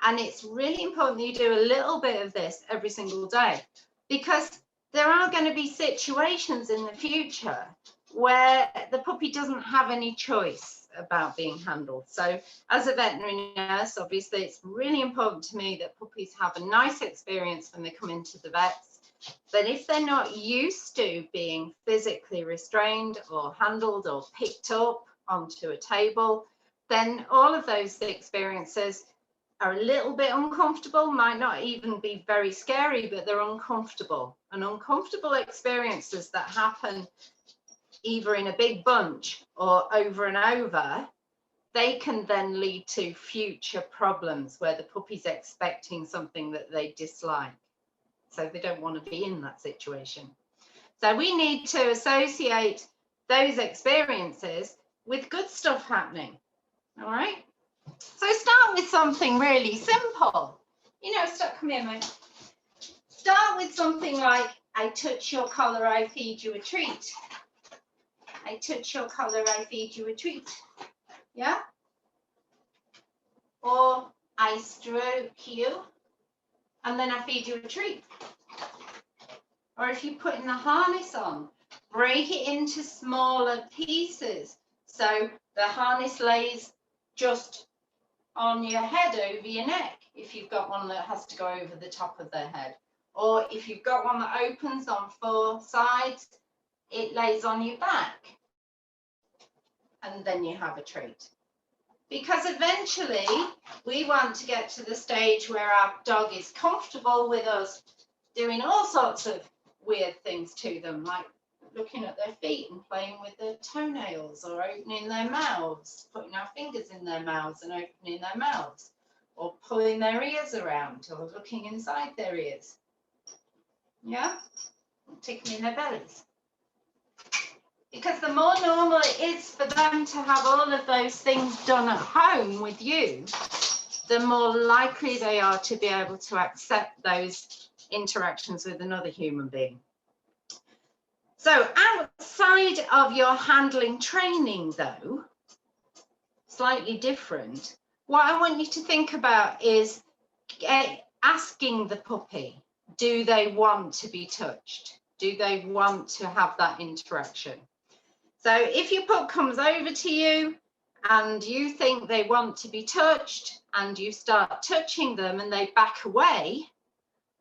And it's really important that you do a little bit of this every single day, because there are going to be situations in the future where the puppy doesn't have any choice about being handled. So as a veterinary nurse, obviously it's really important to me that puppies have a nice experience when they come into the vets. But if they're not used to being physically restrained or handled or picked up onto a table, then all of those experiences are a little bit uncomfortable, might not even be very scary, but they're uncomfortable. And uncomfortable experiences that happen either in a big bunch or over and over, they can then lead to future problems where the puppy's expecting something that they dislike. So they don't want to be in that situation. So we need to associate those experiences with good stuff happening. All right. So start with something really simple. You know, come here, mate. Start with something like, I touch your collar, I feed you a treat. I touch your collar, I feed you a treat. Yeah? Or I stroke you, and then I feed you a treat. Or if you're putting the harness on, break it into smaller pieces. So the harness lays just on your head, over your neck, if you've got one that has to go over the top of their head. Or if you've got one that opens on 4 sides, it lays on your back. And then you have a treat. Because eventually we want to get to the stage where our dog is comfortable with us doing all sorts of weird things to them, like looking at their feet and playing with their toenails, or opening their mouths, putting our fingers in their mouths and opening their mouths, or pulling their ears around, or looking inside their ears. Yeah? Tickling their bellies. Because the more normal it is for them to have all of those things done at home with you, the more likely they are to be able to accept those interactions with another human being. So outside of your handling training, though, slightly different, what I want you to think about is asking the puppy, do they want to be touched? Do they want to have that interaction? So if your pup comes over to you and you think they want to be touched and you start touching them and they back away,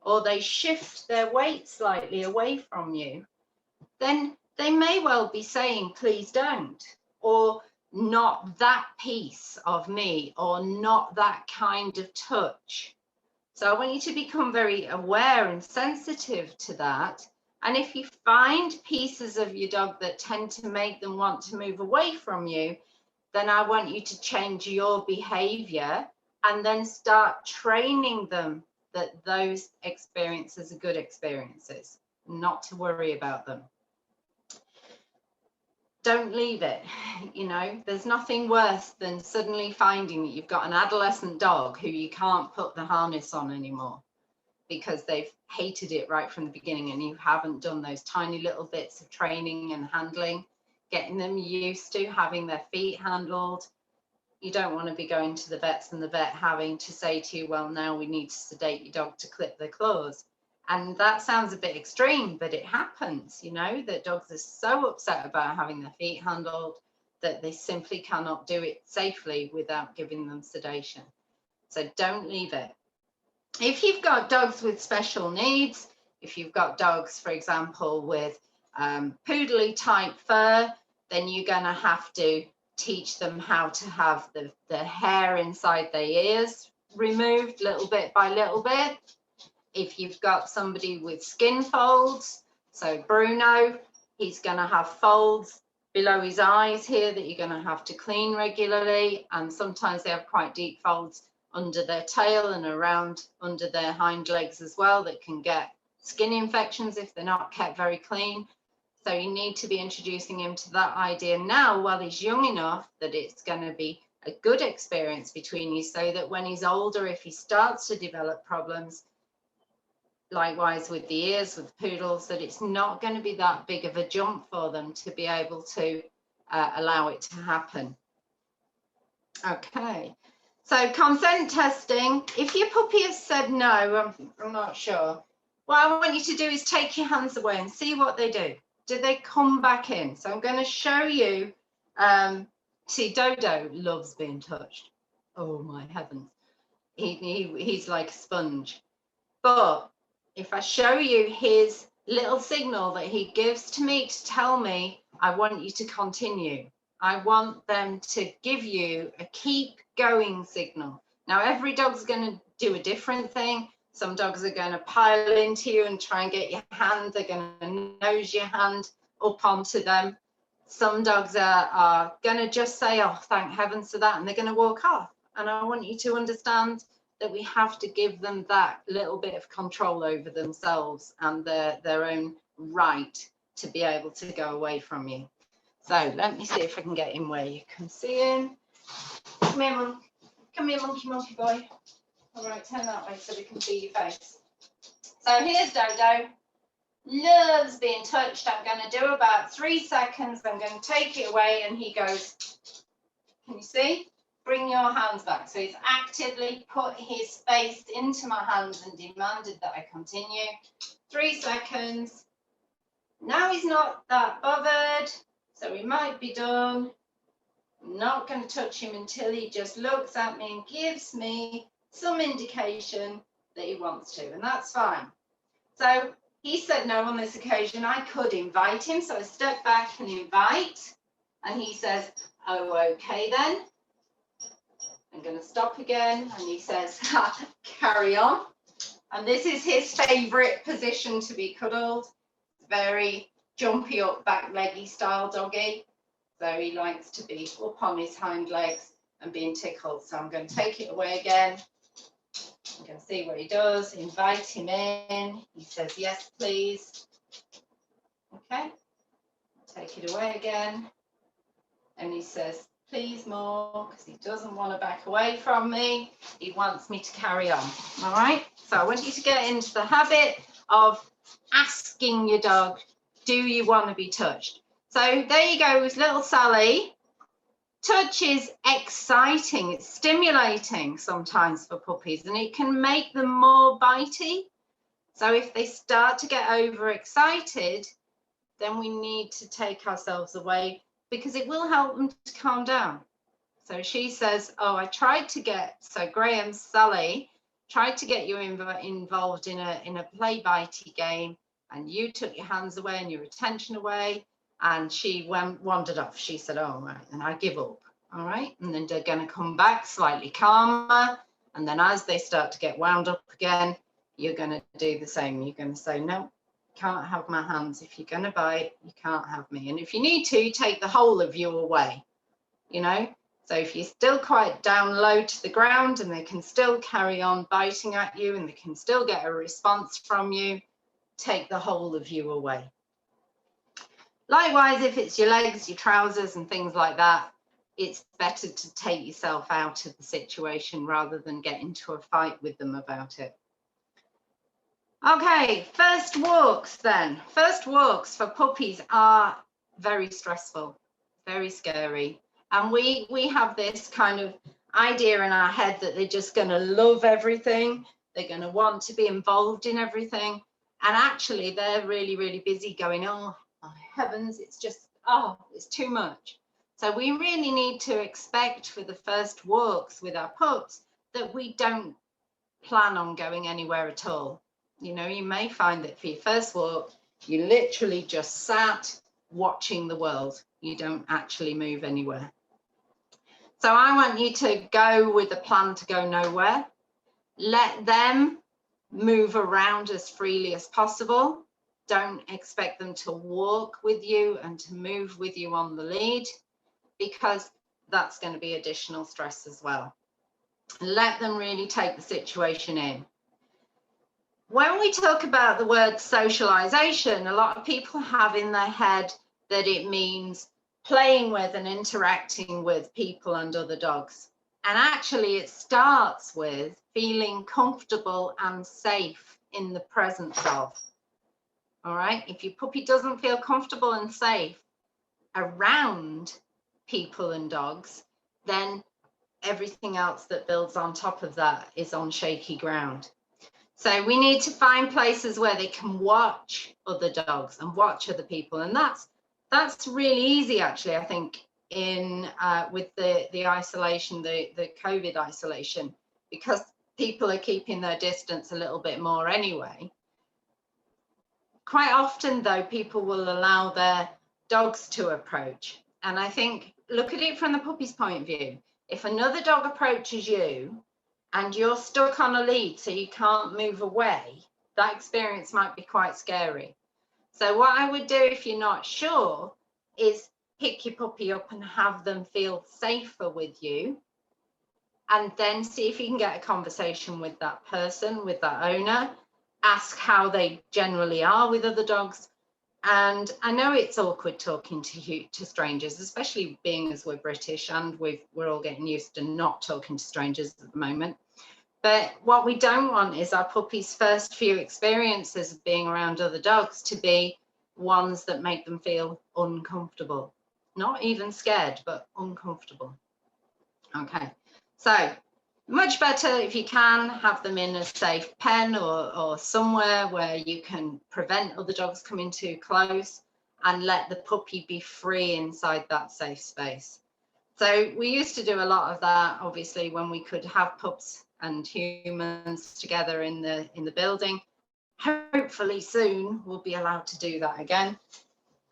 or they shift their weight slightly away from you, then they may well be saying, please don't, or not that piece of me, or not that kind of touch. So I want you to become very aware and sensitive to that. And if you find pieces of your dog that tend to make them want to move away from you, then I want you to change your behavior and then start training them that those experiences are good experiences, not to worry about them. Don't leave it. You know, there's nothing worse than suddenly finding that you've got an adolescent dog who you can't put the harness on anymore because they've hated it right from the beginning, and you haven't done those tiny little bits of training and handling, getting them used to having their feet handled. You don't want to be going to the vets and the vet having to say to you, well, now we need to sedate your dog to clip their claws. And that sounds a bit extreme, but it happens, you know, that dogs are so upset about having their feet handled that they simply cannot do it safely without giving them sedation. So don't leave it. If you've got dogs with special needs, if you've got dogs, for example, with poodly type fur, then you're going to have to teach them how to have the hair inside their ears removed little bit by little bit. If you've got somebody with skin folds, so Bruno, he's going to have folds below his eyes here that you're going to have to clean regularly, and sometimes they have quite deep folds under their tail and around under their hind legs as well that can get skin infections if they're not kept very clean. So you need to be introducing him to that idea now while he's young enough that it's going to be a good experience between you, so that when he's older, if he starts to develop problems, likewise with the ears, with poodles, that it's not going to be that big of a jump for them to be able to allow it to happen. Okay, so consent testing. If your puppy has said no, I'm not sure, what I want you to do is take your hands away and see what they do. Do they come back in? So I'm going to show you. See, Dodo loves being touched. Oh my heavens, he's like a sponge. But if I show you his little signal that he gives to me to tell me, I want you to continue. I want them to give you a keep going signal. Now, every dog's going to do a different thing. Some dogs are going to pile into you and try and get your hand. They're going to nose your hand up onto them. Some dogs are going to just say, oh, thank heavens for that, and they're going to walk off. And I want you to understand that we have to give them that little bit of control over themselves and their own right to be able to go away from you. So let me see if I can get him where you can see him. Come here, monkey boy. All right, turn that way so we can see your face. So here's Dodo. Loves being touched. I'm going to do about 3 seconds. I'm going to take it away, and he goes, can you see? Bring your hands back. So he's actively put his face into my hands and demanded that I continue. 3 seconds. Now he's not that bothered, so he might be done. I'm not going to touch him until he just looks at me and gives me some indication that he wants to, and that's fine. So he said no on this occasion. I could invite him, so I step back and invite, and he says, oh, okay then. I'm going to stop again, and he says, carry on. And this is his favorite position to be cuddled. Very jumpy up back leggy style doggy. So he likes to be up on his hind legs and being tickled. So I'm going to take it away again. I'm going to see what he does. Invite him in. He says, yes, please. Okay. Take it away again. And he says, please more, because he doesn't want to back away from me. He wants me to carry on. All right. So I want you to get into the habit of asking your dog, do you want to be touched? So there you go with little Sally. Touch is exciting, it's stimulating sometimes for puppies, and it can make them more bitey. So if they start to get overexcited, then we need to take ourselves away, because it will help them to calm down. So she says, oh, I tried to get, so Graham, Sally, tried to get you involved in a play bitey game, and you took your hands away and your attention away, and she wandered off. She said, oh, right, and I give up. All right. And then they're going to come back slightly calmer. And then as they start to get wound up again, you're going to do the same. You're going to say, no, can't have my hands. If you're going to bite, you can't have me. And if you need to, take the whole of you away, you know. So if you're still quite down low to the ground and they can still carry on biting at you and they can still get a response from you, take the whole of you away. Likewise, if it's your legs, your trousers and things like that, it's better to take yourself out of the situation rather than get into a fight with them about it. Okay, first walks then. First walks for puppies are very stressful, very scary. And we have this kind of idea in our head that they're just going to love everything. They're going to want to be involved in everything. And actually, they're really, really busy going, oh, my heavens, it's just, oh, it's too much. So we really need to expect for the first walks with our pups that we don't plan on going anywhere at all. You know, you may find that for your first walk, you literally just sat watching the world. You don't actually move anywhere. So I want you to go with a plan to go nowhere. Let them move around as freely as possible. Don't expect them to walk with you and to move with you on the lead, because that's going to be additional stress as well. Let them really take the situation in. When we talk about the word socialization, a lot of people have in their head that it means playing with and interacting with people and other dogs. And actually it starts with feeling comfortable and safe in the presence of. All right, if your puppy doesn't feel comfortable and safe around people and dogs, then everything else that builds on top of that is on shaky ground. So we need to find places where they can watch other dogs and watch other people. And that's really easy, actually, I think, in with the isolation, the COVID isolation, because people are keeping their distance a little bit more anyway. Quite often, though, people will allow their dogs to approach. And I think, look at it from the puppy's point of view. If another dog approaches you and you're stuck on a lead so you can't move away, that experience might be quite scary. So what I would do if you're not sure is pick your puppy up and have them feel safer with you, and then see if you can get a conversation with that person, with that owner. Ask how they generally are with other dogs. And I know it's awkward talking to strangers, especially being as we're British and we're all getting used to not talking to strangers at the moment. But what we don't want is our puppy's first few experiences of being around other dogs to be ones that make them feel uncomfortable. Not even scared, but uncomfortable. Okay, so much better if you can have them in a safe pen or somewhere where you can prevent other dogs coming too close and let the puppy be free inside that safe space. So we used to do a lot of that, obviously, when we could have pups and humans together in the building. Hopefully soon we'll be allowed to do that again.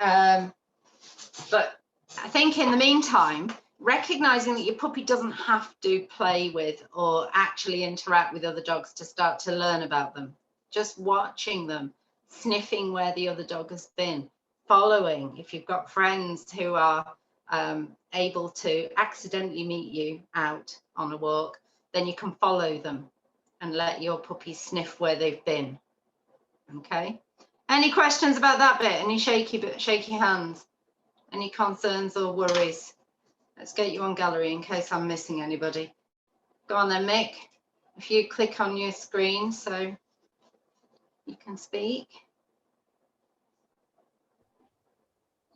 But I think in the meantime, recognizing that your puppy doesn't have to play with or actually interact with other dogs to start to learn about them. Just watching them, sniffing where the other dog has been, following. If you've got friends who are able to accidentally meet you out on a walk, then you can follow them and let your puppy sniff where they've been. Okay. Any questions about that bit? Any shaky hands? Any concerns or worries? Let's get you on gallery in case I'm missing anybody. Go on then, Mick. If you click on your screen so you can speak.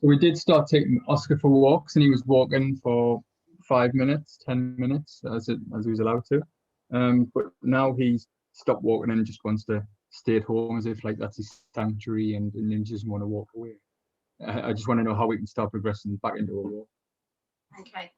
So we did start taking Oscar for walks, and he was walking for 5 minutes, 10 minutes as he was allowed to. But now he's stopped walking and just wants to stay at home as if like that's a sanctuary and then just want to walk away. I just want to know how we can start progressing back into a walk. Okay.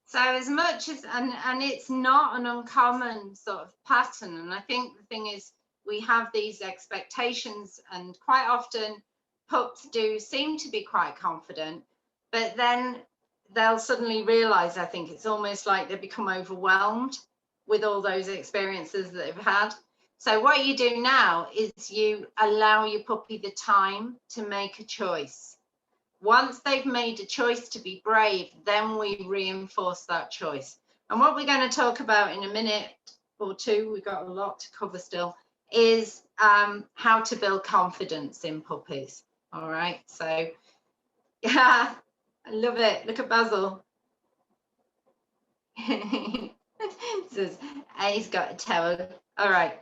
So as much as, and it's not an uncommon sort of pattern. And I think the thing is, we have these expectations, and quite often pups do seem to be quite confident, but then they'll suddenly realize, I think it's almost like they become overwhelmed with all those experiences that they've had. So what you do now is you allow your puppy the time to make a choice. Once they've made a choice to be brave, then we reinforce that choice. And what we're going to talk about in a minute or two, we've got a lot to cover still, is how to build confidence in puppies. All right, so yeah, I love it. Look at Basil. Says, he's got a towel. All right.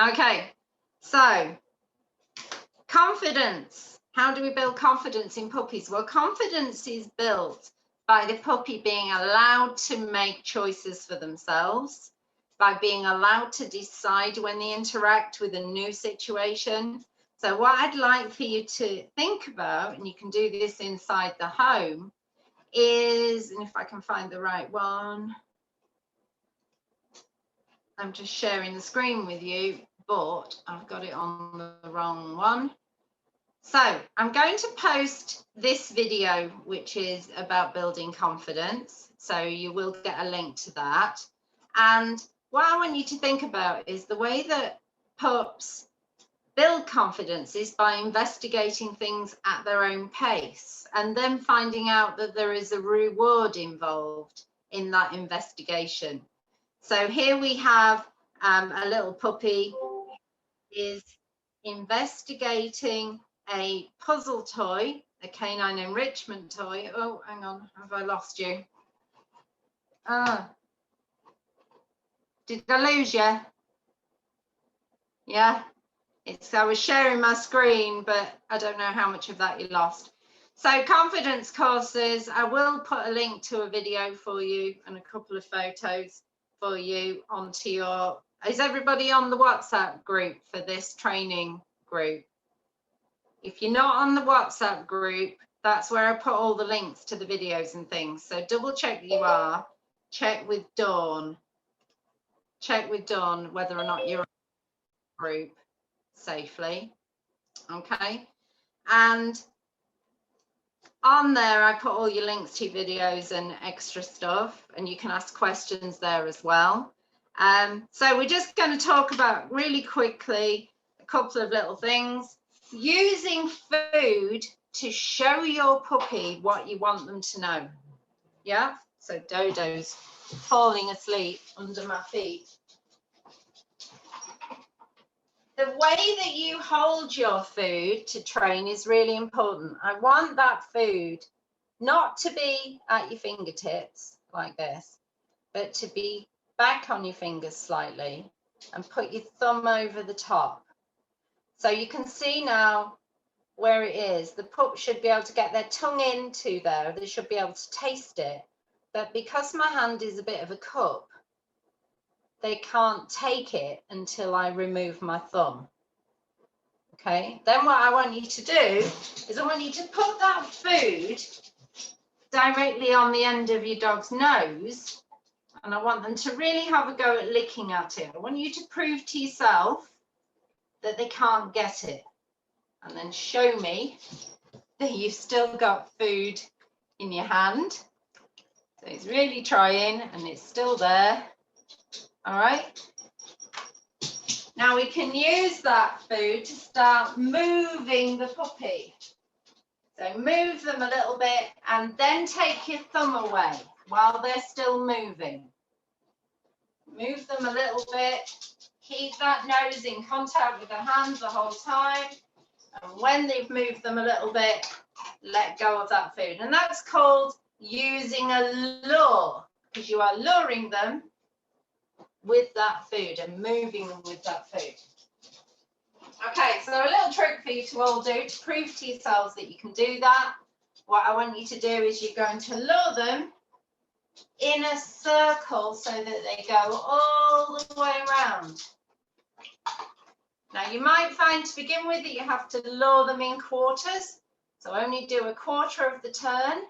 Okay, so confidence. How do we build confidence in puppies? Well, confidence is built by the puppy being allowed to make choices for themselves, by being allowed to decide when they interact with a new situation. So what I'd like for you to think about, and you can do this inside the home, is, and if I can find the right one, I'm just sharing the screen with you, but I've got it on the wrong one. So I'm going to post this video, which is about building confidence. So you will get a link to that. And what I want you to think about is the way that pups build confidence is by investigating things at their own pace and then finding out that there is a reward involved in that investigation. So here we have a little puppy is investigating a puzzle toy, a canine enrichment toy. Oh, hang on, have I lost you? Did I lose you? Yeah, I was sharing my screen, but I don't know how much of that you lost. So confidence courses, I will put a link to a video for you and a couple of photos for you onto your, is everybody on the WhatsApp group for this training group? If you're not on the WhatsApp group, that's where I put all the links to the videos and things. So double check that you are. Check with Dawn. Check with Dawn whether or not you're on the group safely. Okay. And on there, I put all your links to videos and extra stuff, and you can ask questions there as well. So we're just going to talk about really quickly a couple of little things. Using food to show your puppy what you want them to know. Yeah, so Dodo's falling asleep under my feet. The way that you hold your food to train is really important. I want that food not to be at your fingertips like this, but to be back on your fingers slightly and put your thumb over the top. So you can see now where it is. The pup should be able to get their tongue into there. They should be able to taste it. But because my hand is a bit of a cup, they can't take it until I remove my thumb. Okay, then what I want you to do is I want you to put that food directly on the end of your dog's nose, and I want them to really have a go at licking at it. I want you to prove to yourself that they can't get it, and then show me that you've still got food in your hand. So it's really trying and it's still there. All right. Now we can use that food to start moving the puppy. So move them a little bit and then take your thumb away while they're still moving. Move them a little bit. Keep that nose in contact with the hands the whole time. And when they've moved them a little bit, let go of that food. And that's called using a lure, because you are luring them with that food and moving them with that food. Okay, so a little trick for you to all do to prove to yourselves that you can do that. What I want you to do is you're going to lure them in a circle so that they go all the way around. Now you might find to begin with that you have to lower them in quarters. So only do a quarter of the turn.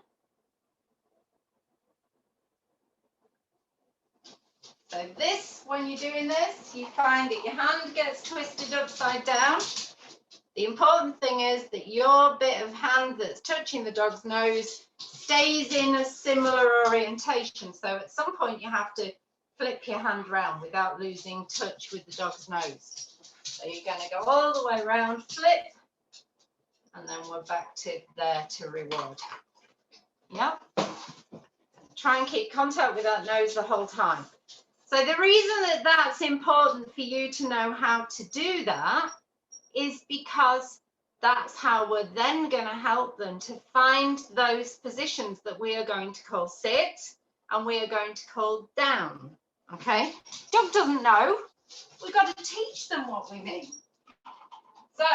So this, when you're doing this, you find that your hand gets twisted upside down. The important thing is that your bit of hand that's touching the dog's nose stays in a similar orientation. So at some point you have to flip your hand around without losing touch with the dog's nose. So you're going to go all the way around, flip, and then we're back to there to reward. Yep. Try and keep contact with that nose the whole time. So the reason that that's important for you to know how to do that is because that's how we're then going to help them to find those positions that we are going to call sit and we are going to call down. Okay, dog doesn't know. We've got to teach them what we mean. So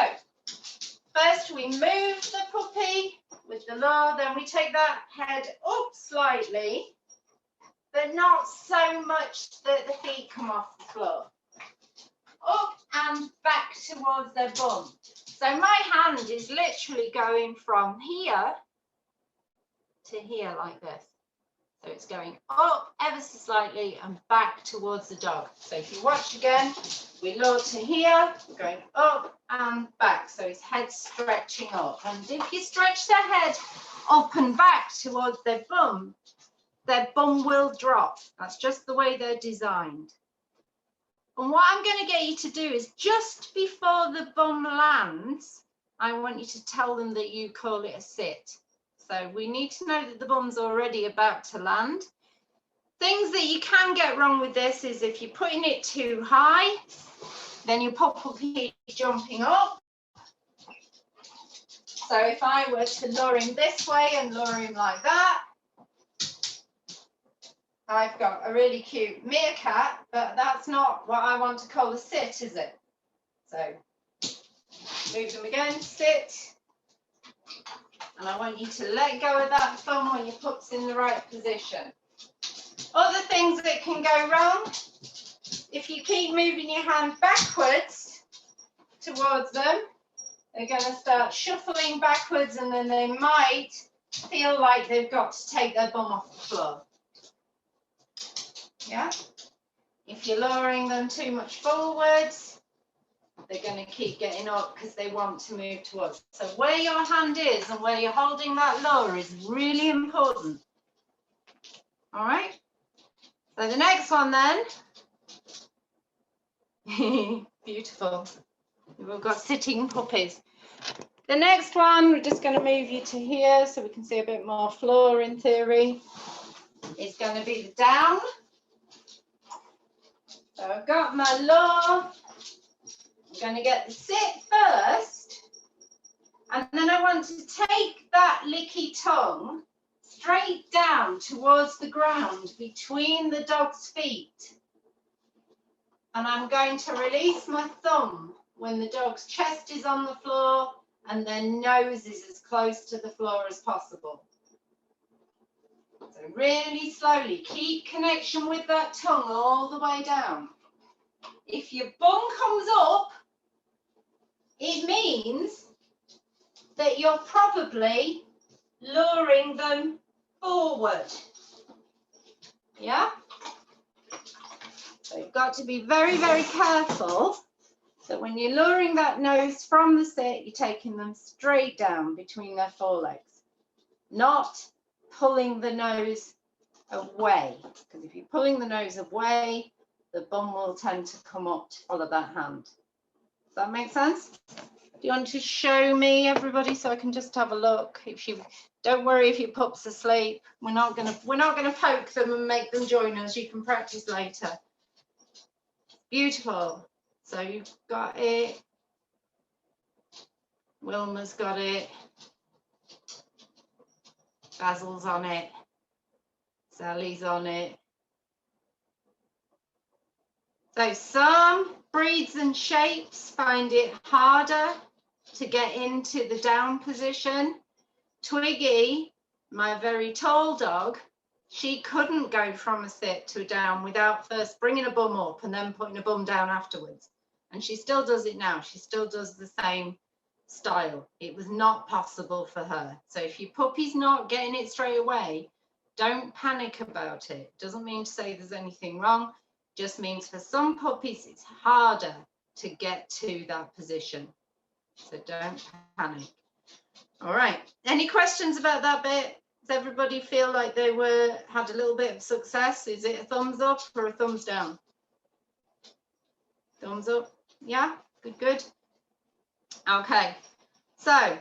first we move the puppy with the lure, then we take that head up slightly, but not so much that the feet come off the floor. Up and back towards their bum. So my hand is literally going from here to here like this. So it's going up ever so slightly and back towards the dog. So if you watch again, we lure to here, we're going up and back. So his head's stretching up. And if you stretch their head up and back towards their bum will drop. That's just the way they're designed. And what I'm going to get you to do is just before the bum lands, I want you to tell them that you call it a sit. So we need to know that the bum's already about to land. Things that you can get wrong with this is if you're putting it too high, then your puppy keeps jumping up. So if I were to lure him this way and lure him like that, I've got a really cute meerkat, but that's not what I want to call a sit, is it? So move them again, sit. And I want you to let go of that thumb when your pup's in the right position. Other things that can go wrong, if you keep moving your hand backwards towards them, they're going to start shuffling backwards and then they might feel like they've got to take their bum off the floor. Yeah. If you're luring them too much forwards, they're going to keep getting up because they want to move towards. So where your hand is and where you're holding that lure is really important. All right. So the next one then. Beautiful. We've got sitting puppies. The next one, we're just going to move you to here so we can see a bit more floor in theory. It's going to be the down. So I've got my lure. I'm going to get the sit first. And then I want to take that licky tongue straight down towards the ground between the dog's feet. And I'm going to release my thumb when the dog's chest is on the floor and their nose is as close to the floor as possible. So really slowly, keep connection with that tongue all the way down. If your bum comes up, it means that you're probably luring them forward. Yeah? So you've got to be very, very careful that when you're luring that nose from the sit, you're taking them straight down between their forelegs, not pulling the nose away. Because if you're pulling the nose away, the bum will tend to come up to follow that hand. Does that make sense? Do you want to show me, everybody, so I can just have a look? If you don't worry if your pup's asleep, we're not gonna poke them and make them join us. You can practice later. Beautiful. So you've got it. Wilma's got it. Basil's on it. Sally's on it. So some breeds and shapes find it harder to get into the down position. Twiggy, my very tall dog, she couldn't go from a sit to a down without first bringing a bum up and then putting a bum down afterwards. And she still does it now. She still does the same style. It was not possible for her. So if your puppy's not getting it straight away, don't panic about it. Doesn't mean to say there's anything wrong. Just means for some puppies, it's harder to get to that position. So don't panic. All right. Any questions about that bit? Does everybody feel like they had a little bit of success? Is it a thumbs up or a thumbs down? Thumbs up. Yeah, good, good. Okay, so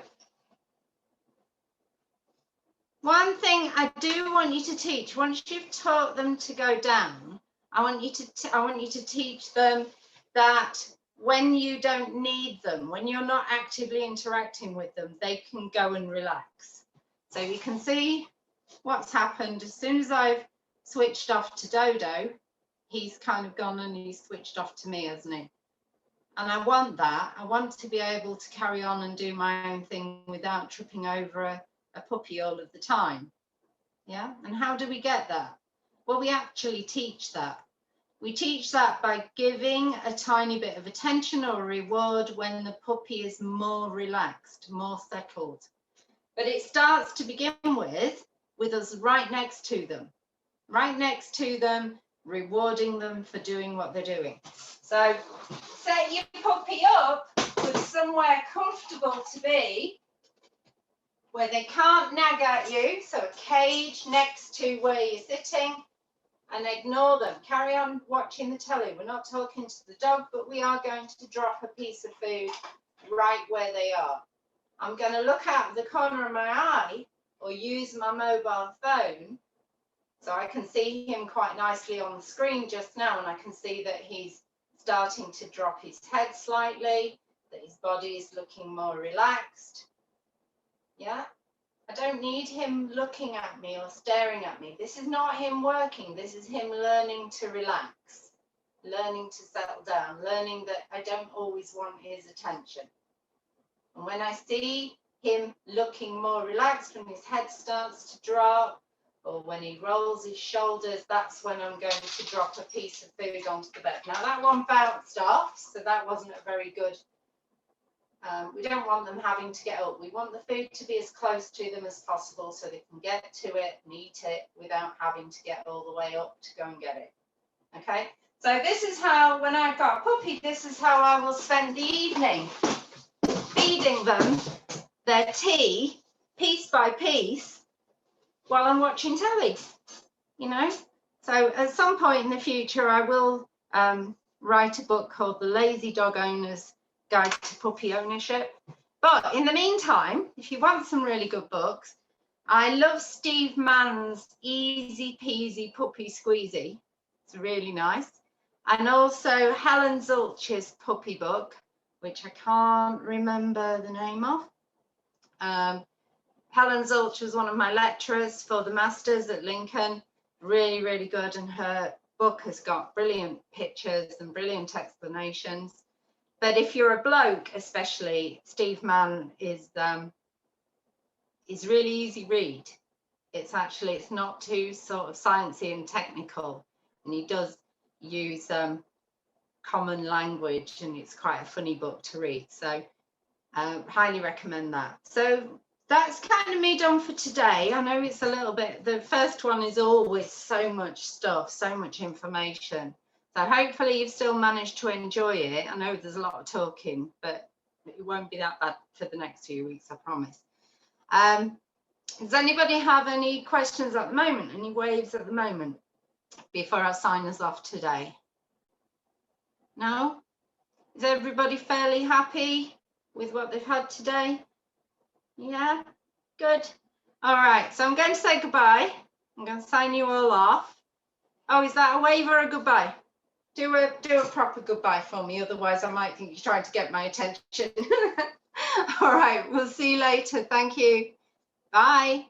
one thing I do want you to teach, once you've taught them to go down, I want you to teach them that when you don't need them, when you're not actively interacting with them, they can go and relax. So you can see what's happened as soon as I've switched off to Dodo, he's kind of gone and he's switched off to me, hasn't he? And I want that. I want to be able to carry on and do my own thing without tripping over a puppy all of the time. Yeah. And how do we get that? Well, we actually teach that. We teach that by giving a tiny bit of attention or reward when the puppy is more relaxed, more settled. But it starts to begin with us right next to them, rewarding them for doing what they're doing. So set your puppy up with somewhere comfortable to be, where they can't nag at you. So a cage next to where you're sitting, and ignore them. Carry on watching the telly. We're not talking to the dog, but we are going to drop a piece of food right where they are. I'm going to look out of the corner of my eye or use my mobile phone. So I can see him quite nicely on the screen just now, and I can see that he's starting to drop his head slightly, that his body is looking more relaxed. Yeah, I don't need him looking at me or staring at me. This is not him working. This is him learning to relax, learning to settle down, learning that I don't always want his attention. And when I see him looking more relaxed, when his head starts to drop, or when he rolls his shoulders, that's when I'm going to drop a piece of food onto the bed. Now that one bounced off, so that wasn't a very good, we don't want them having to get up. We want the food to be as close to them as possible so they can get to it and eat it without having to get all the way up to go and get it. Okay, so this is how, when I've got a puppy, this is how I will spend the evening, feeding them their tea piece by piece while I'm watching telly, you know. So at some point in the future, I will write a book called The Lazy Dog Owner's Guide to Puppy Ownership. But in the meantime, if you want some really good books, I love Steve Mann's Easy Peasy Puppy Squeezy. It's really nice. And also Helen Zulch's puppy book, which I can't remember the name of. Helen Zulch was one of my lecturers for the Masters at Lincoln. Really, really good. And her book has got brilliant pictures and brilliant explanations. But if you're a bloke, especially, Steve Mann is really easy read. It's not too sort of sciencey and technical. And he does use common language, and it's quite a funny book to read. So highly recommend that. So that's kind of me done for today. I know it's a little bit, the first one is always so much stuff, so much information. So hopefully you've still managed to enjoy it. I know there's a lot of talking, but it won't be that bad for the next few weeks, I promise. Does anybody have any questions at the moment? Any waves at the moment before I sign us off today? No? Is everybody fairly happy with what they've had today? Yeah, good. All right, so I'm going to say goodbye. I'm going to sign you all off. Oh, is that a wave or a goodbye? Do a proper goodbye for me, otherwise I might think you're trying to get my attention. All right, we'll see you later. Thank you. Bye.